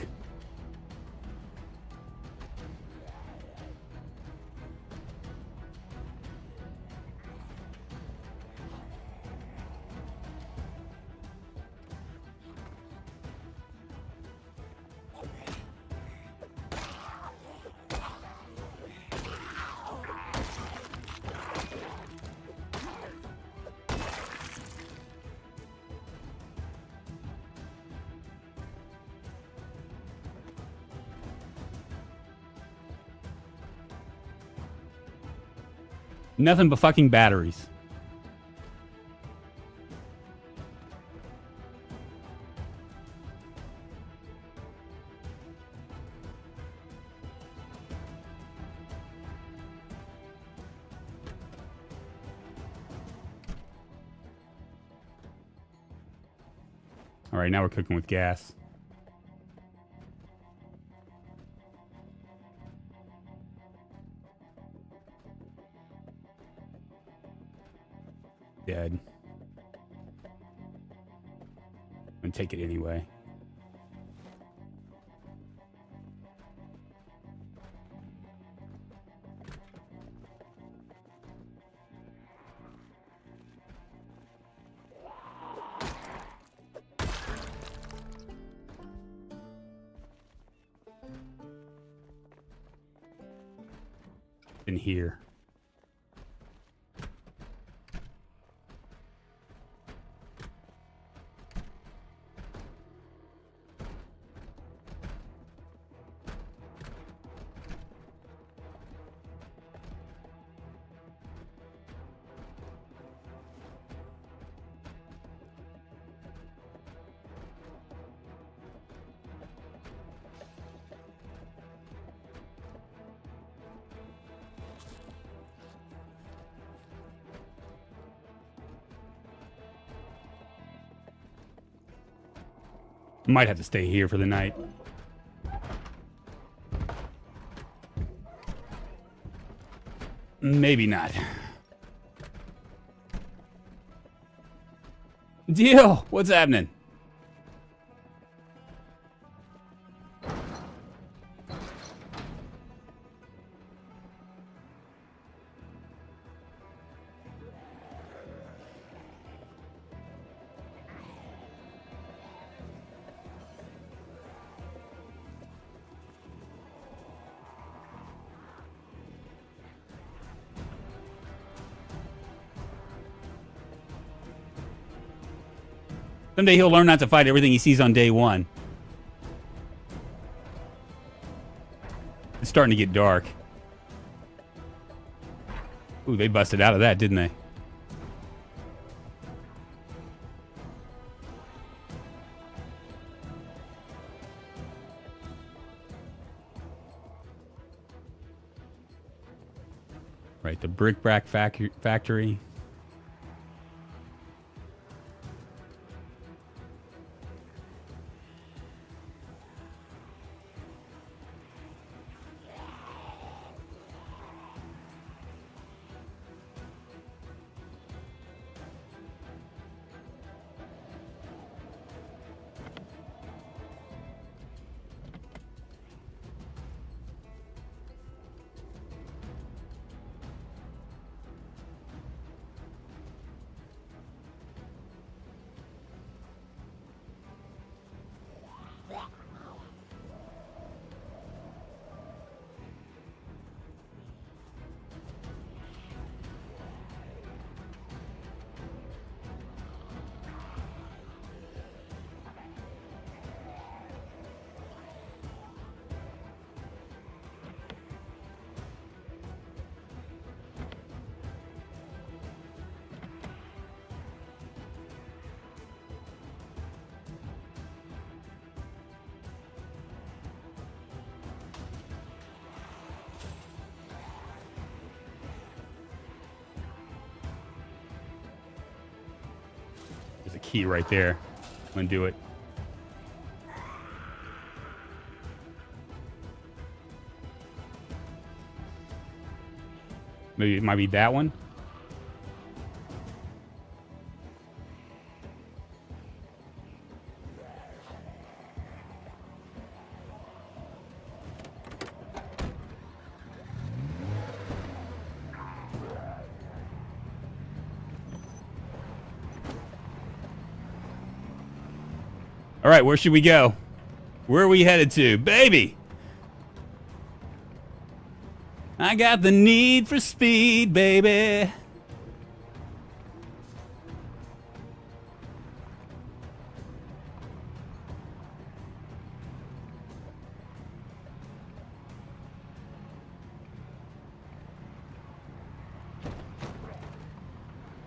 Nothing but fucking batteries. All right, now we're cooking with gas. Dead. I'm gonna take it anyway. In here. Might have to stay here for the night. Maybe not. Deal! What's happening? Someday he'll learn not to fight everything he sees on day one. It's starting to get dark. Ooh, they busted out of that, didn't they? Right, the brick-brack factory. There's a key right there. I'm gonna do it. Maybe it might be that one. All right, where should we go? Where are we headed to? Baby! I got the need for speed, baby.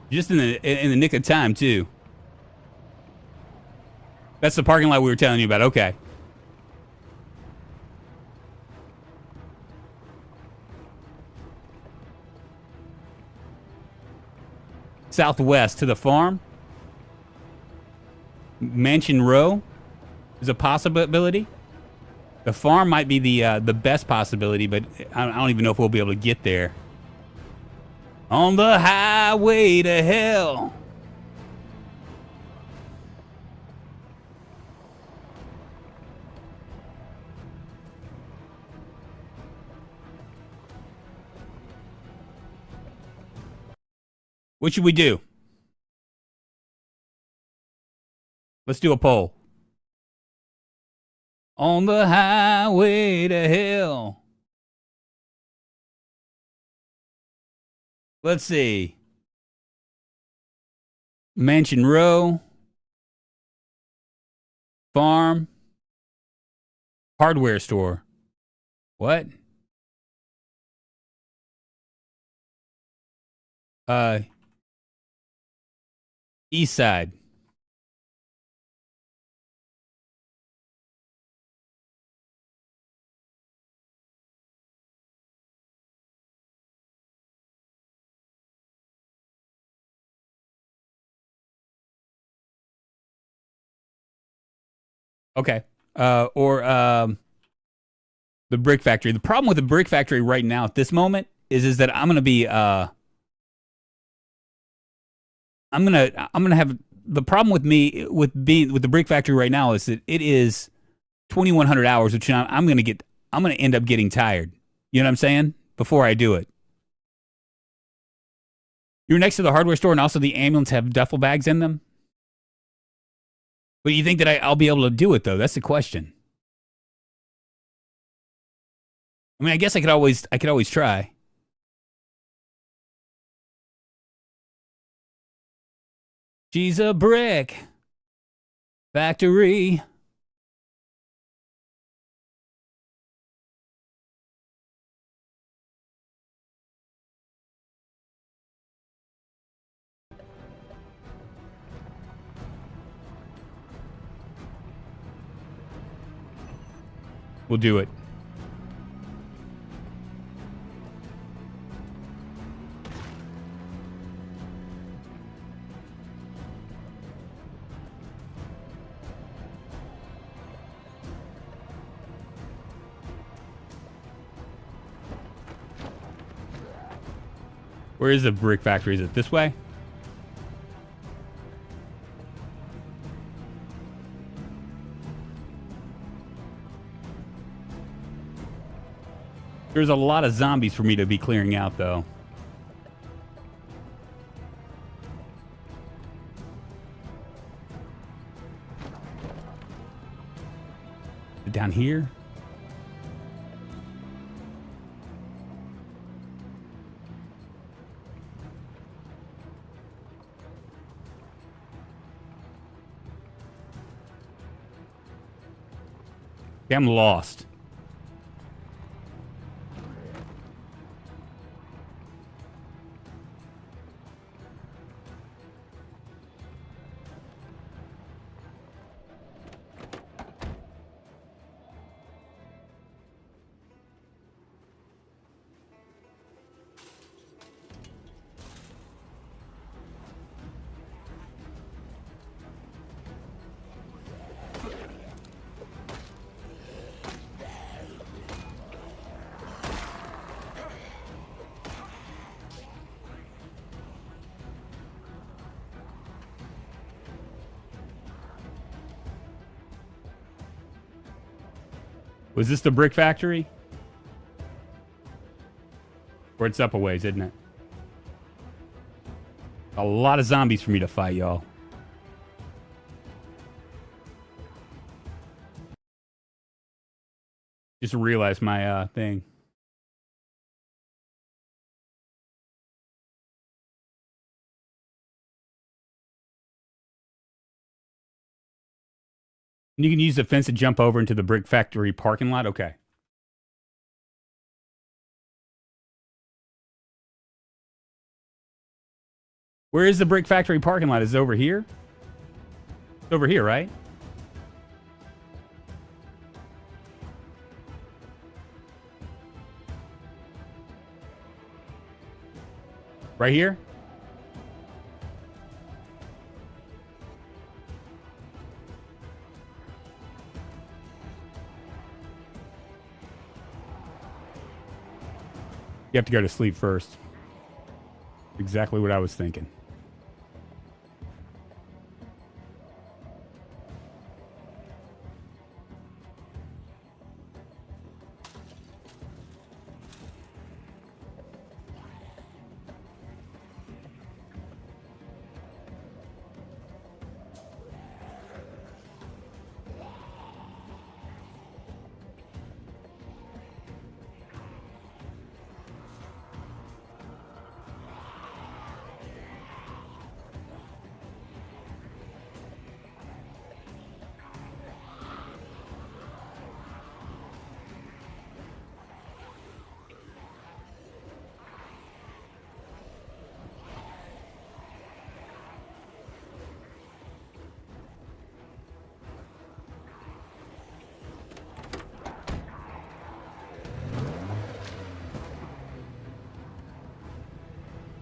Just in the nick of time, too. That's the parking lot we were telling you about. Okay. Southwest to the farm. Mansion Row is a possibility. The farm might be the best possibility, but I don't even know if we'll be able to get there. On the highway to hell. What should we do? Let's do a poll. On the highway to hell. Let's see. Mansion Row. Farm. Hardware store. What? East side. Okay. Or the brick factory. The problem with the brick factory right now at this moment is that I'm gonna be I'm gonna have the problem with me with the brick factory right now is that it is 2,100 hours, which I'm gonna end up getting tired. You know what I'm saying? Before I do it. You're next to the hardware store, and also the ambulance have duffel bags in them. But you think that I'll be able to do it though? That's the question. I mean, I guess I could always try. She's a brick factory. We'll do it. Where is the brick factory? Is it this way? There's a lot of zombies for me to be clearing out, though. Down here? Okay, I'm lost. Was this the brick factory? Or it's up a ways, isn't it? A lot of zombies for me to fight, y'all. Just realized my thing. You can use the fence to jump over into the brick factory parking lot? Okay. Where is the brick factory parking lot? Is it over here? It's over here, right? Right here? You have to go to sleep first. Exactly what I was thinking.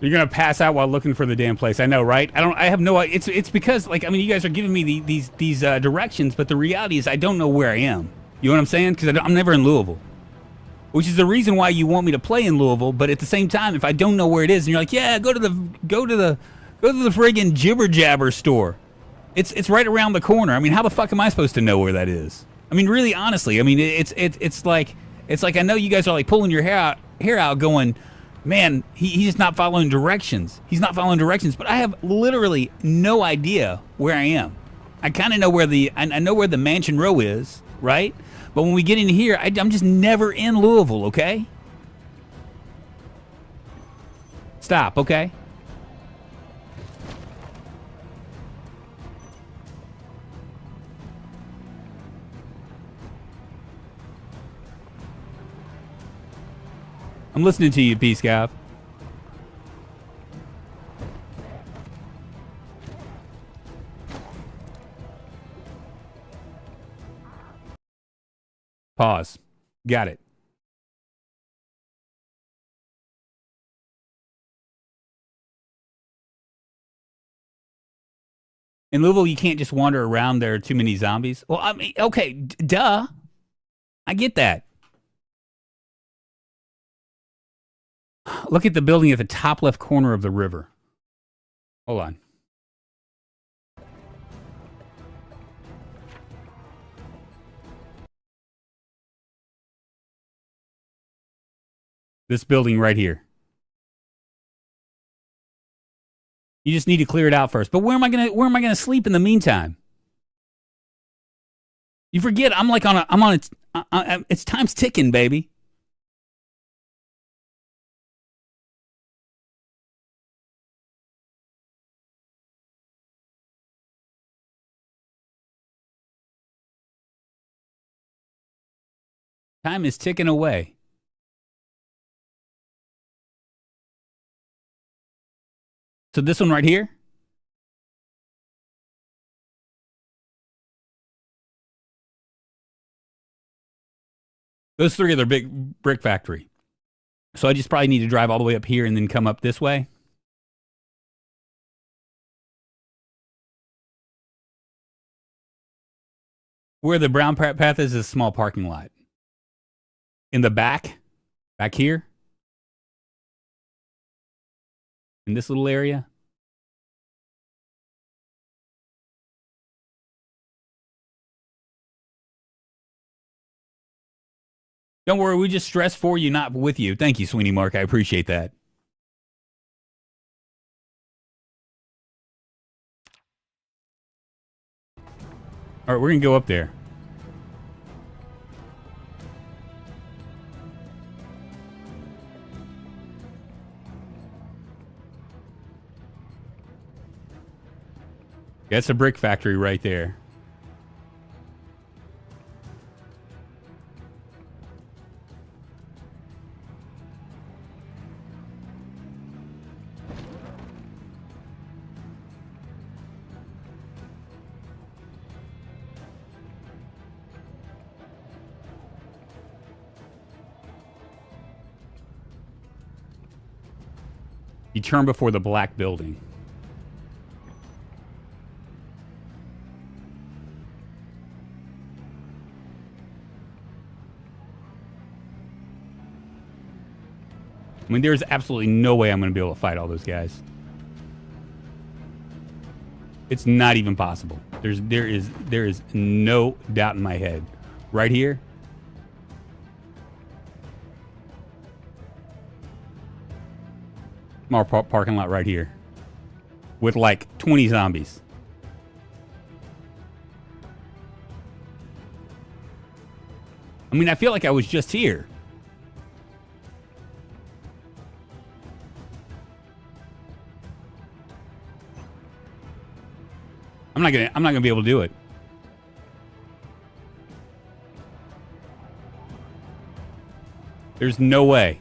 You're gonna pass out while looking for the damn place. I know, right? I have no. It's because, like, I mean, you guys are giving me these directions, but the reality is I don't know where I am. You know what I'm saying? Because I'm never in Louisville, which is the reason why you want me to play in Louisville. But at the same time, if I don't know where it is, and you're like, yeah, go to the friggin' jibber jabber store. It's right around the corner. I mean, how the fuck am I supposed to know where that is? I mean, really, honestly, I mean, it's like I know you guys are like pulling your hair out, going, man, he's not following directions. He's not following directions, but I have literally no idea where I am. I kind of know where I know where the Mansion Row is, right? But when we get in here, I'm just never in Louisville, okay? Stop, okay? I'm listening to you, P-Scav. Pause. Got it. In Louisville, you can't just wander around. There are too many zombies. Well, I mean, okay, duh. I get that. Look at the building at the top left corner of the river. Hold on. This building right here. You just need to clear it out first. But where am I gonna sleep in the meantime? You forget I'm on it's time's ticking, baby. Time is ticking away. So this one right here? Those three are their big brick factory. So I just probably need to drive all the way up here and then come up this way. Where the brown path is a small parking lot. In the back here, in this little area. Don't worry, we just stress for you, not with you. Thank you, Sweeney Mark. I appreciate that. All right, we're going to go up there. That's a brick factory right there. You turn before the black building. I mean, there's absolutely no way I'm going to be able to fight all those guys. It's not even possible. There is no doubt in my head. Right here. Our parking lot right here. With like 20 zombies. I mean, I feel like I was just here. I'm not gonna be able to do it. There's no way.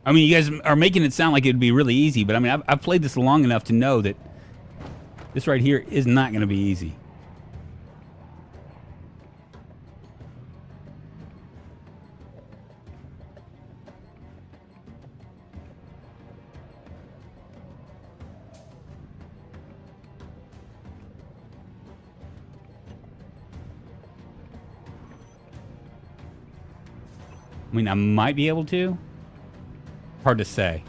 I mean, you guys are making it sound like it'd be really easy, but I mean, I've played this long enough to know that this right here is not going to be easy. I mean, I might be able to. Hard to say.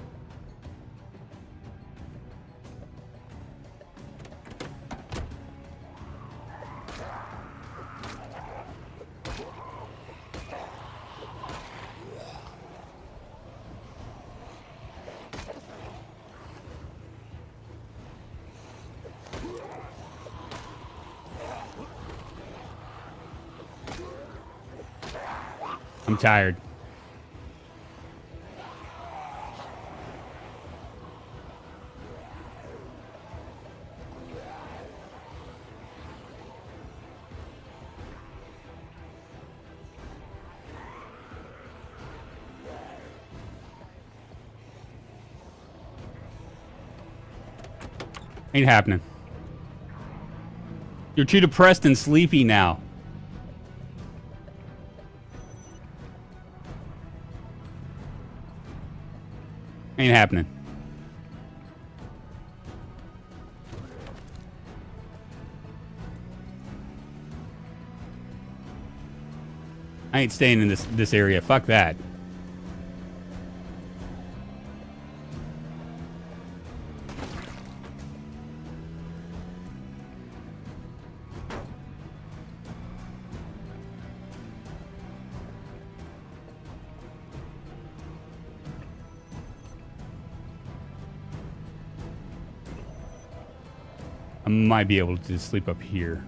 I'm tired. Ain't happening. You're too depressed and sleepy now. Ain't happening. I ain't staying in this area. Fuck that. I might be able to sleep up here.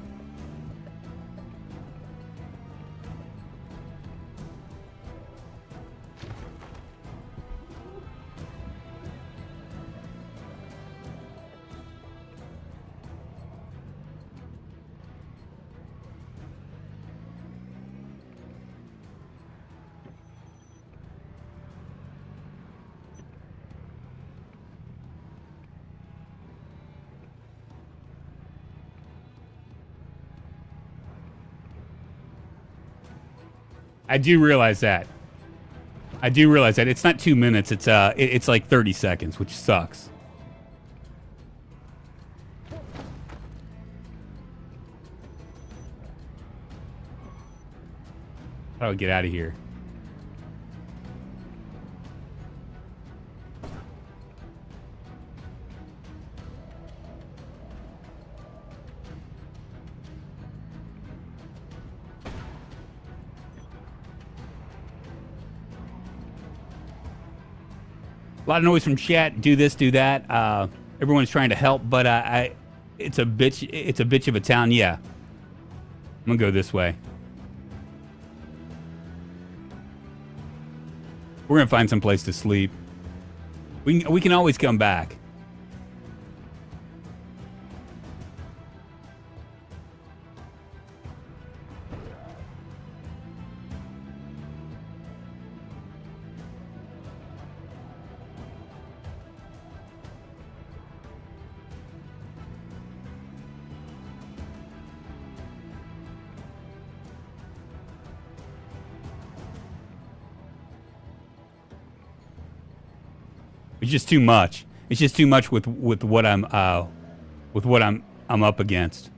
I do realize that. I do realize that. It's not 2 minutes. It's like 30 seconds, which sucks. How do I get out of here? A lot of noise from chat. Do this, do that. Everyone's trying to help, but it's a bitch. It's a bitch of a town. Yeah, I'm gonna go this way. We're gonna find some place to sleep. We can always come back. It's just too much. It's just too much with what I'm up against.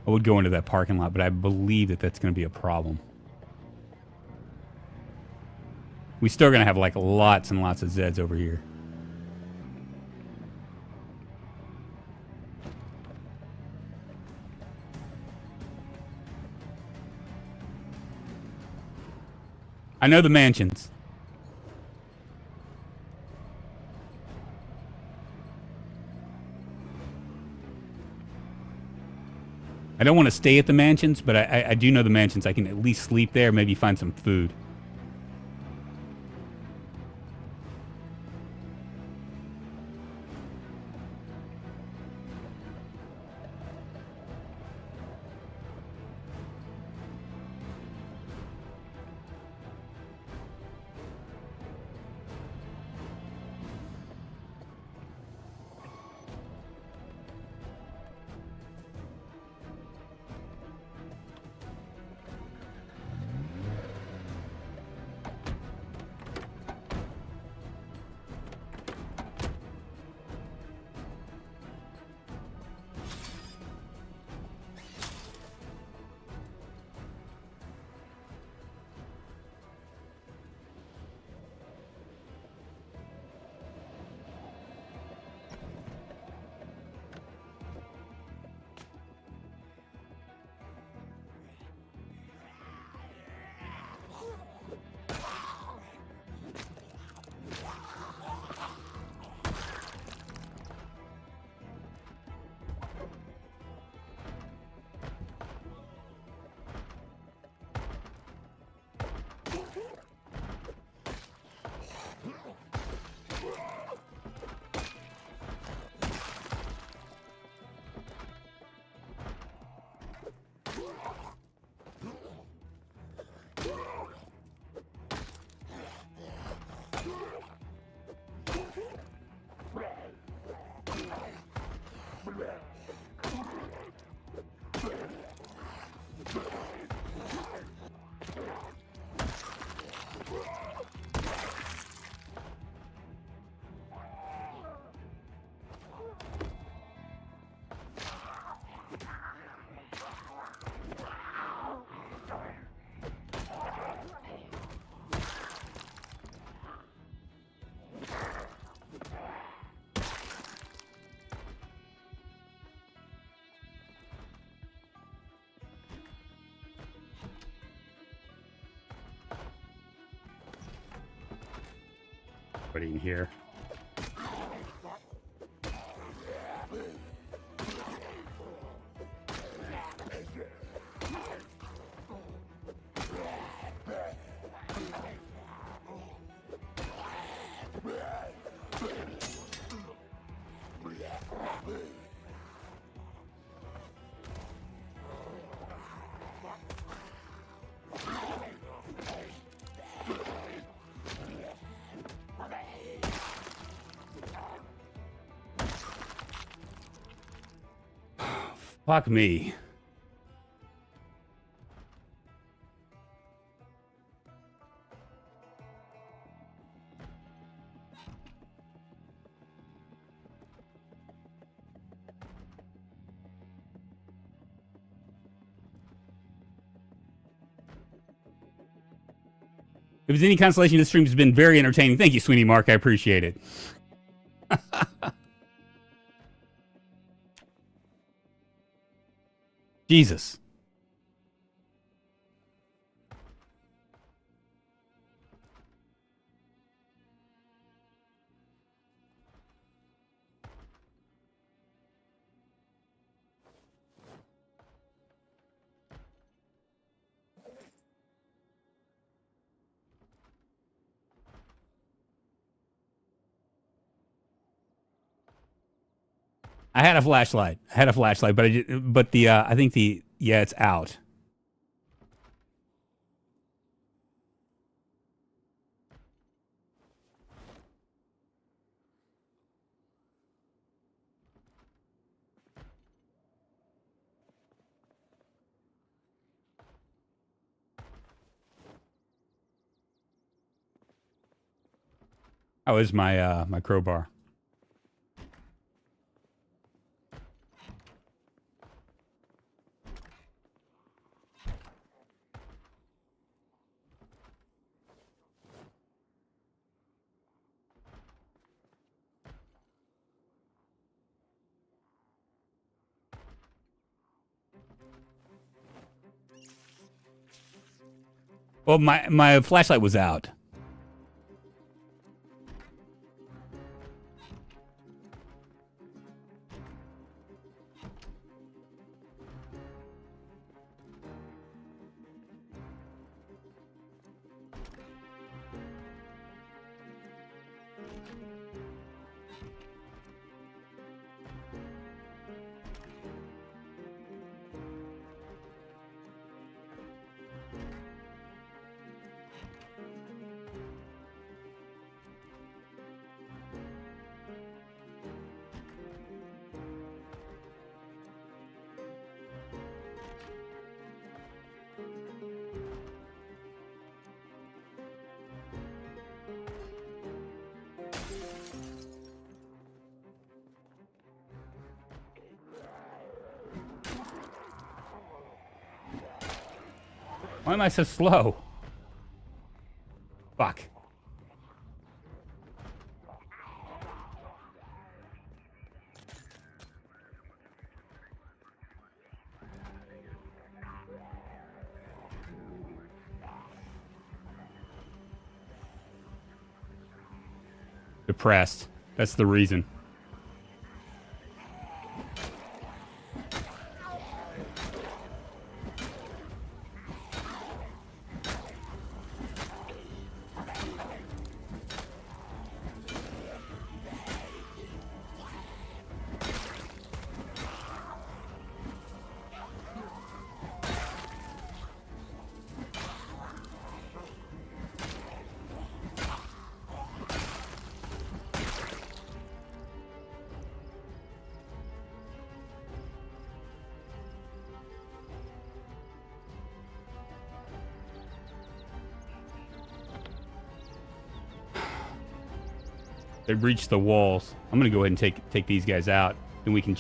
I would go into that parking lot, but I believe that that's going to be a problem. We still going to have like lots and lots of Zeds over here. I know the mansions. I don't want to stay at the mansions, but I do know the mansions. I can at least sleep there, maybe find some food. In here. Fuck me. If it's any consolation, this stream has been very entertaining. Thank you, Sweeney Mark. I appreciate it. Jesus. I had a flashlight. But I think it's out. That was my my crowbar. Well, my flashlight was out. Why am I so slow? Fuck. Depressed. That's the reason. They breached the walls. I'm gonna go ahead and take these guys out, and we can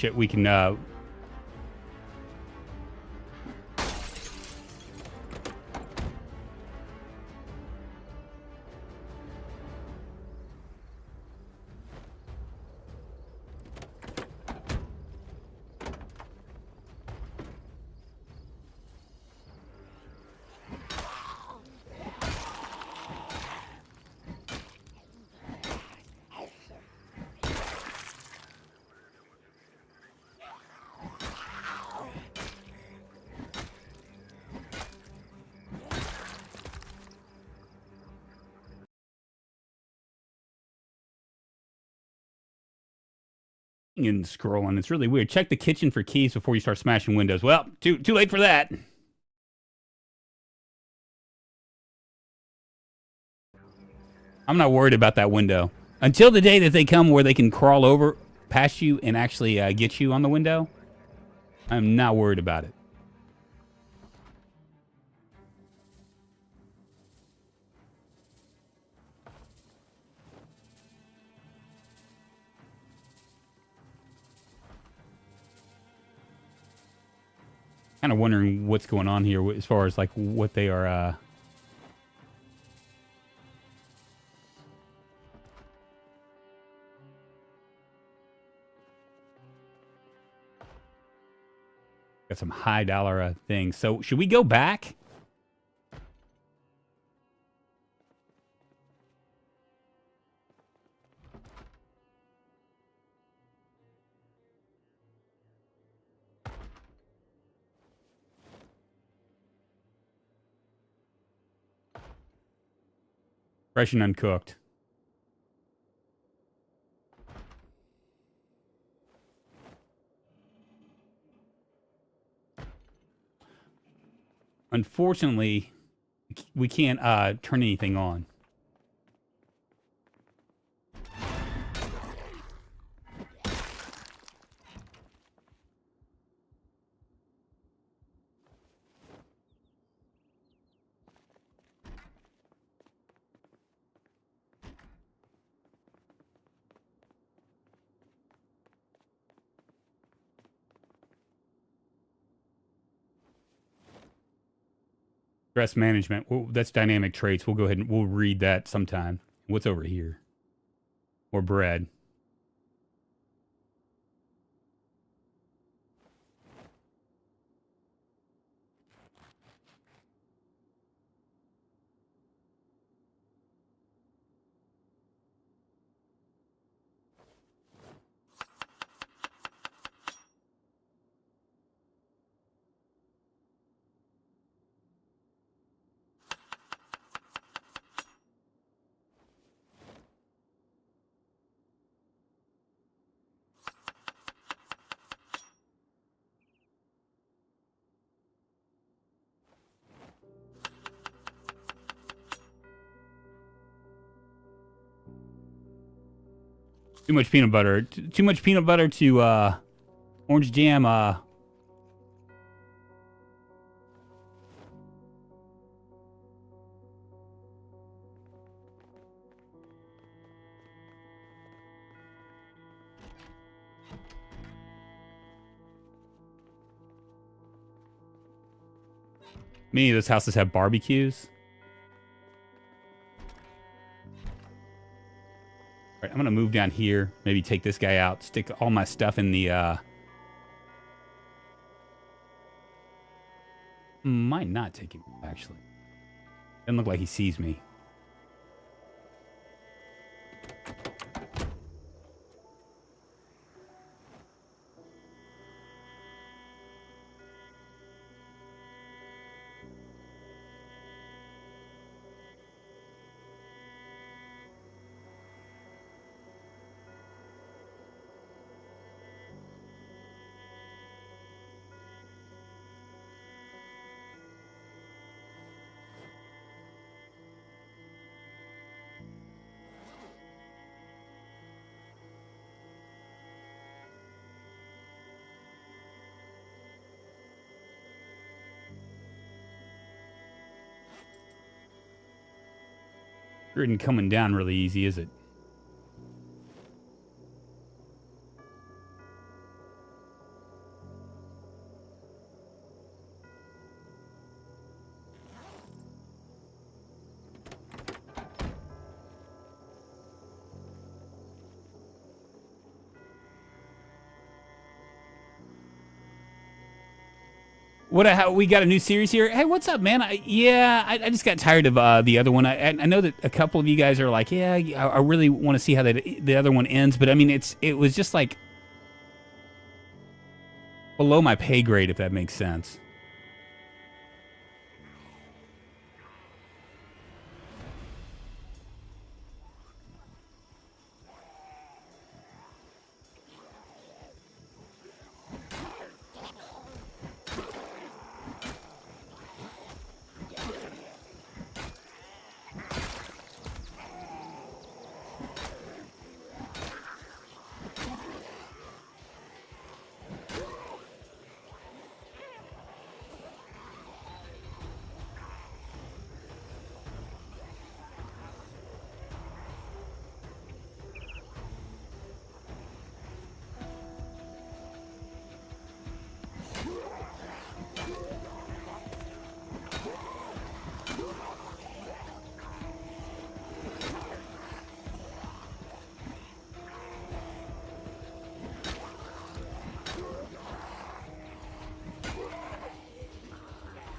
and scrolling. It's really weird. Check the kitchen for keys before you start smashing windows. Well, too late for that. I'm not worried about that window. Until the day that they come where they can crawl over past you and actually get you on the window, I'm not worried about it. Kind of wondering what's going on here as far as like what they are. Got some high dollar things. So should we go back? Fresh and uncooked. Unfortunately, we can't turn anything on. Stress management. Well, that's dynamic traits. We'll go ahead and we'll read that sometime. What's over here? Or bread. Too much peanut butter. Too much peanut butter to orange jam. Many of those houses have barbecues. All right, I'm going to move down here. Maybe take this guy out. Stick all my stuff in the... Might not take him, actually. Doesn't look like he sees me. It isn't coming down really easy, is it? We got a new series here. Hey, what's up, man? I just got tired of the other one. I know that a couple of you guys are like, yeah, I really want to see how the other one ends. But I mean, it was just like below my pay grade, if that makes sense.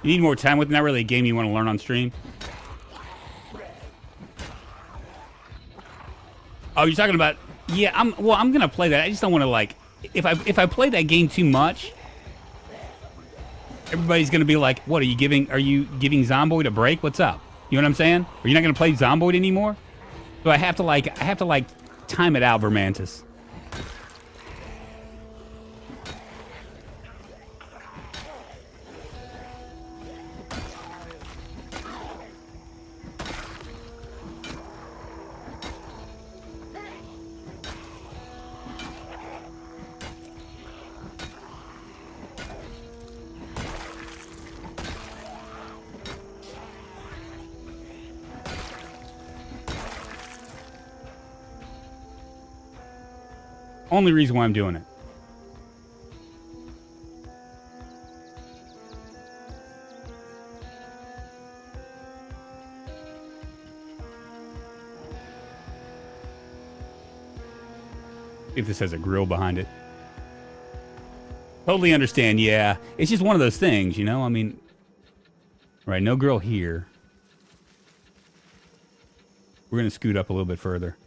You need more time with. Not really a game you want to learn on stream. Oh, you're talking about? Yeah, I'm gonna play that. I just don't want to like. If I play that game too much, everybody's gonna be like, "What are you giving? Are you giving Zomboid a break? What's up?" You know what I'm saying? Are you not gonna play Zomboid anymore? So I have to like time it out, Vermantis. Only reason why I'm doing it. See if this has a grill behind it. Totally understand, yeah. It's just one of those things, you know? I mean, right, no grill here. We're going to scoot up a little bit further.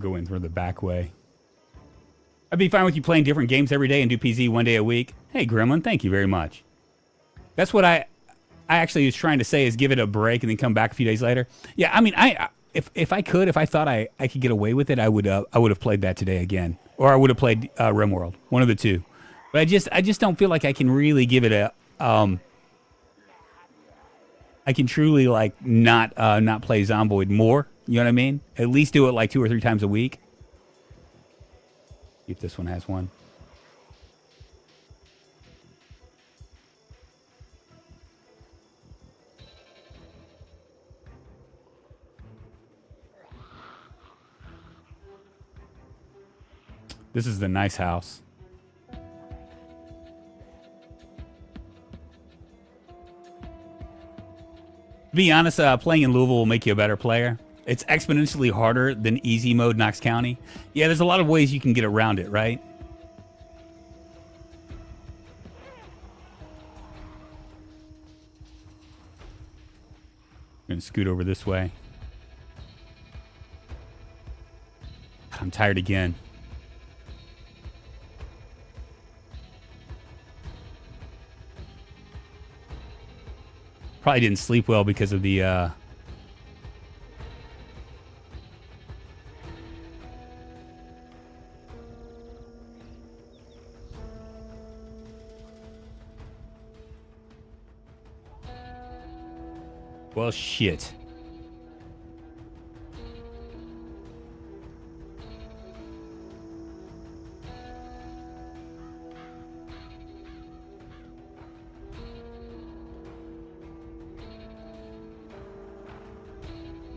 Go in through the back way. I'd be fine with you playing different games every day and do PZ one day a week. Hey, Gremlin, thank you very much. That's what I actually was trying to say, is give it a break and then come back a few days later. Yeah, I mean, if I thought I could get away with it, I would have played that today again, or I would have played RimWorld, one of the two. But I just don't feel like I can really give it a I can truly like not play Zomboid more. You know what I mean? At least do it like 2 or 3 times a week. See if this one has one. This is the nice house. To be honest, playing in Louisville will make you a better player. It's exponentially harder than easy mode Knox County. Yeah, there's a lot of ways you can get around it, right? I'm going to scoot over this way. I'm tired again. Probably didn't sleep well because of the... Well, shit.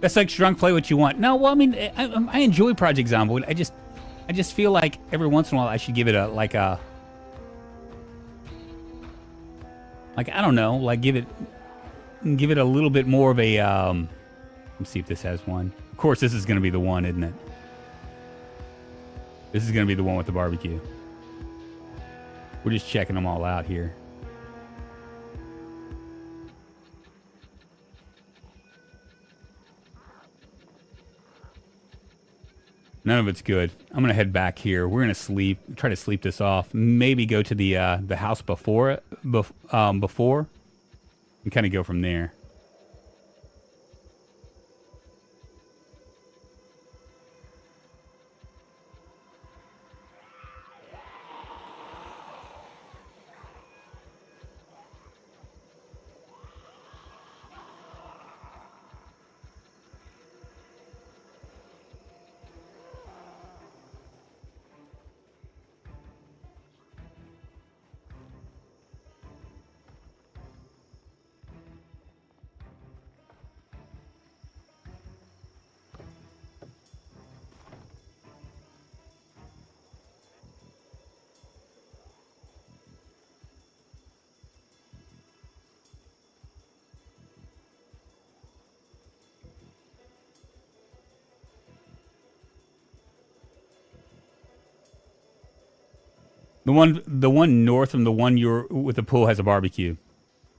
That's like drunk. Play what you want. No, well, I mean, I enjoy Project Zomboid. I just feel like every once in a while I should give it I don't know, like give it a little bit more of a. Let's see if this has one. Of course, this is going to be the one, isn't it? This is going to be the one with the barbecue. We're just checking them all out here. None of it's good. I'm going to head back here. We're going to try to sleep this off. Maybe go to the house before, and kind of go from there. The one north from the one you're with the pool has a barbecue.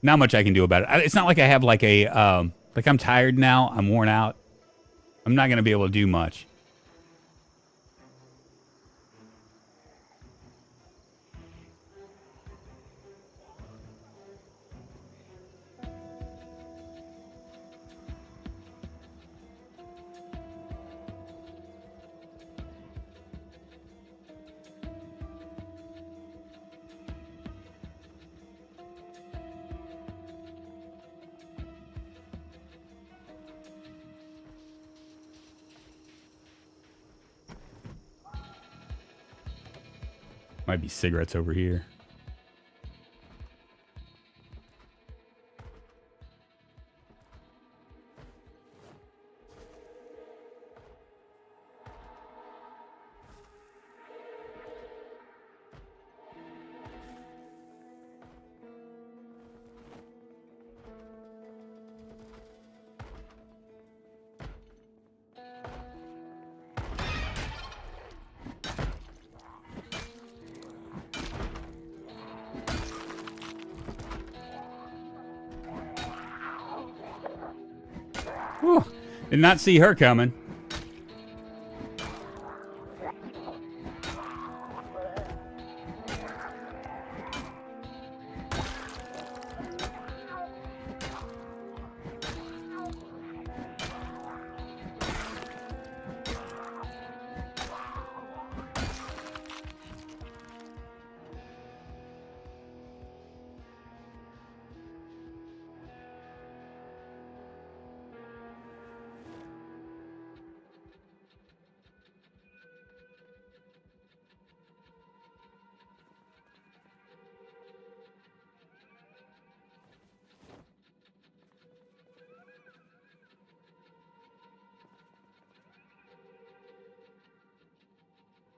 Not much I can do about it. It's not like I have like a like I'm tired now. I'm worn out. I'm not gonna be able to do much. Might be cigarettes over here. Whew. Did not see her coming.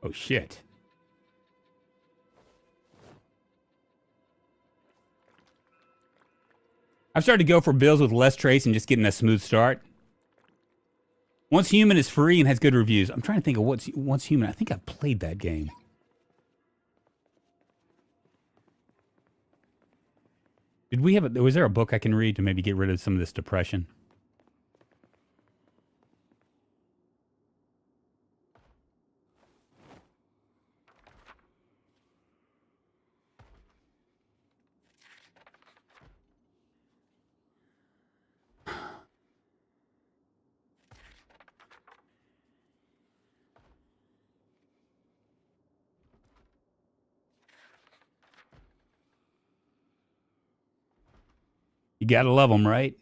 Oh, shit. I've started to go for builds with less trace and just getting a smooth start. Once Human is free and has good reviews. I'm trying to think of what's Once Human. I think I've played that game. Did we have was there a book I can read to maybe get rid of some of this depression? You gotta love them, right?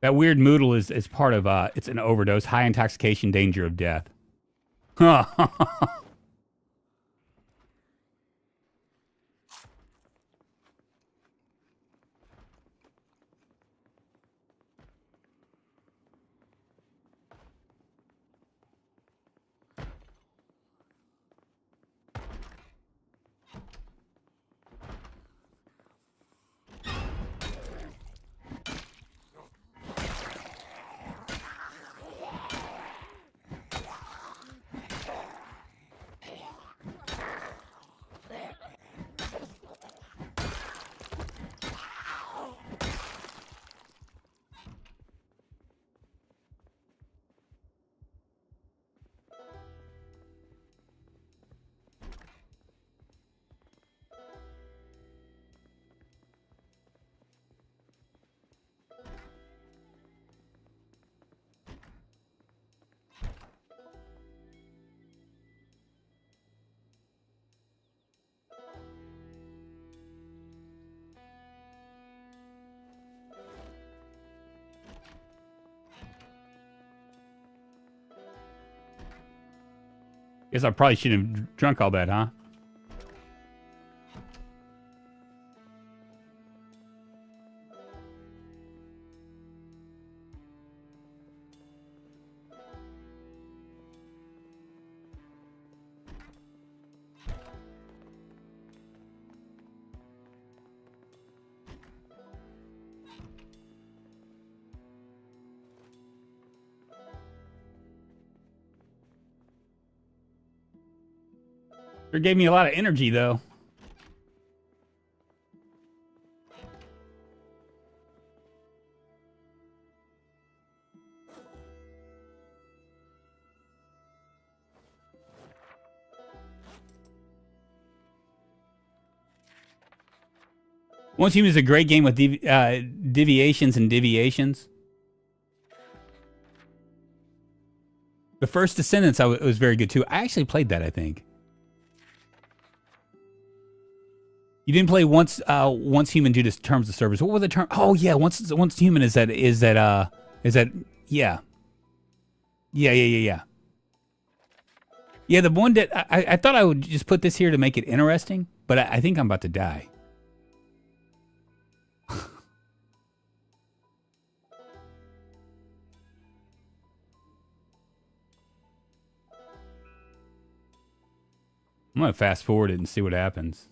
That weird moodle is part of it's an overdose, high intoxication, danger of death. Guess I probably shouldn't have drunk all that, huh? It gave me a lot of energy, though. Once Human is a great game with deviations and deviations. The First Descendants was very good, too. I actually played that, I think. You didn't play Once Human due to terms of service. What were the terms? Oh, yeah, Once Human is that, yeah. Yeah, the one that, I thought I would just put this here to make it interesting, but I think I'm about to die. I'm going to fast forward it and see what happens.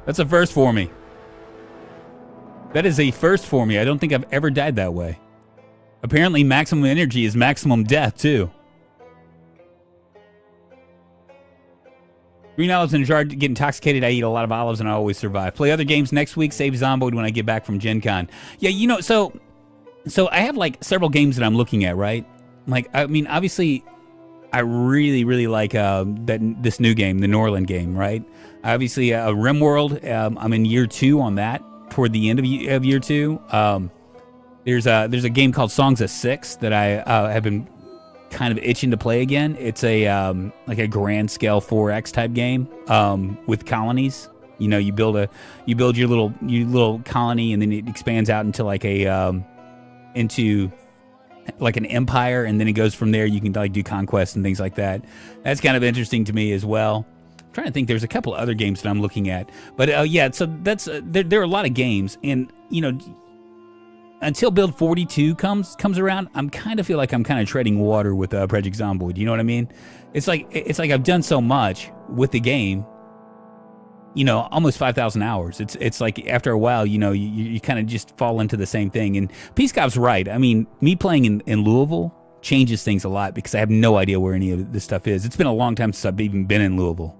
That's a first for me. That is a first for me. I don't think I've ever died that way. Apparently, maximum energy is maximum death, too. Green olives in a jar, get intoxicated. I eat a lot of olives and I always survive. Play other games next week. Save Zomboid when I get back from Gen Con. Yeah, you know, so I have like several games that I'm looking at, right? Like, I mean, obviously, I really, really like this new game, the Norland game, right? Obviously, RimWorld, I'm in year 2 on that, toward the end of year 2. There's a game called Songs of Six that I have been kind of itching to play again. It's a like a grand scale 4X type game with colonies. You know, you build your little colony, and then it expands out into like into like an empire, and then it goes from there. You can like do conquests and things like that. That's kind of interesting to me as well. I'm trying to think. There's a couple of other games that I'm looking at, but yeah. So that's there are a lot of games, and you know, until Build 42 comes around, I'm kind of feel like I'm kind of treading water with Project Zomboid. You know what I mean? It's like I've done so much with the game. You know, almost 5,000 hours. It's like after a while, you know, you kind of just fall into the same thing. And Peace Cop's right. I mean, me playing in Louisville changes things a lot because I have no idea where any of this stuff is. It's been a long time since I've even been in Louisville.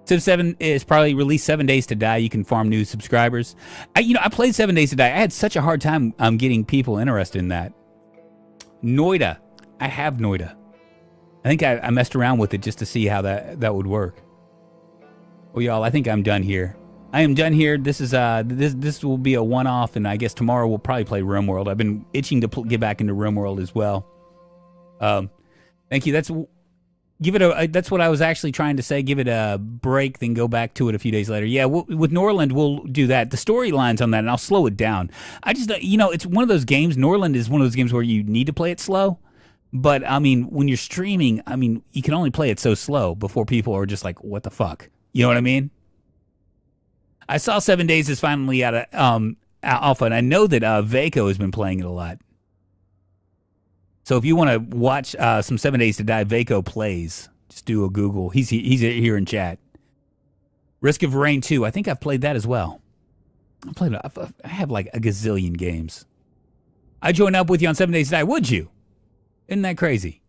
Civ 7 is probably released 7 Days to Die. You can farm new subscribers. I played 7 Days to Die. I had such a hard time getting people interested in that. Noida. I have Noida. I think I messed around with it just to see how that would work. Well, y'all, I think I'm done here. I am done here. This is this will be a one-off, and I guess tomorrow we'll probably play RimWorld. I've been itching to get back into RimWorld as well. Thank you. That's what I was actually trying to say. Give it a break, then go back to it a few days later. Yeah, with Norland, we'll do that. The storylines on that, and I'll slow it down. I just, you know, it's one of those games. Norland is one of those games where you need to play it slow. But, I mean, when you're streaming, I mean, you can only play it so slow before people are just like, what the fuck? You know what I mean? I saw 7 Days is finally out of alpha, and I know that Vaco has been playing it a lot. So if you want to watch some 7 Days to Die, Vaco plays. Just do a Google. He's here in chat. Risk of Rain 2. I think I've played that as well. I have like a gazillion games. I'd join up with you on 7 Days to Die. Would you? Isn't that crazy?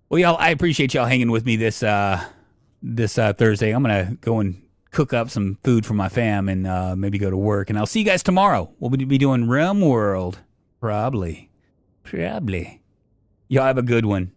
Well, y'all, I appreciate y'all hanging with me this Thursday. I'm going to go and cook up some food for my fam and maybe go to work. And I'll see you guys tomorrow. We'll be doing RimWorld. Probably. Y'all have a good one.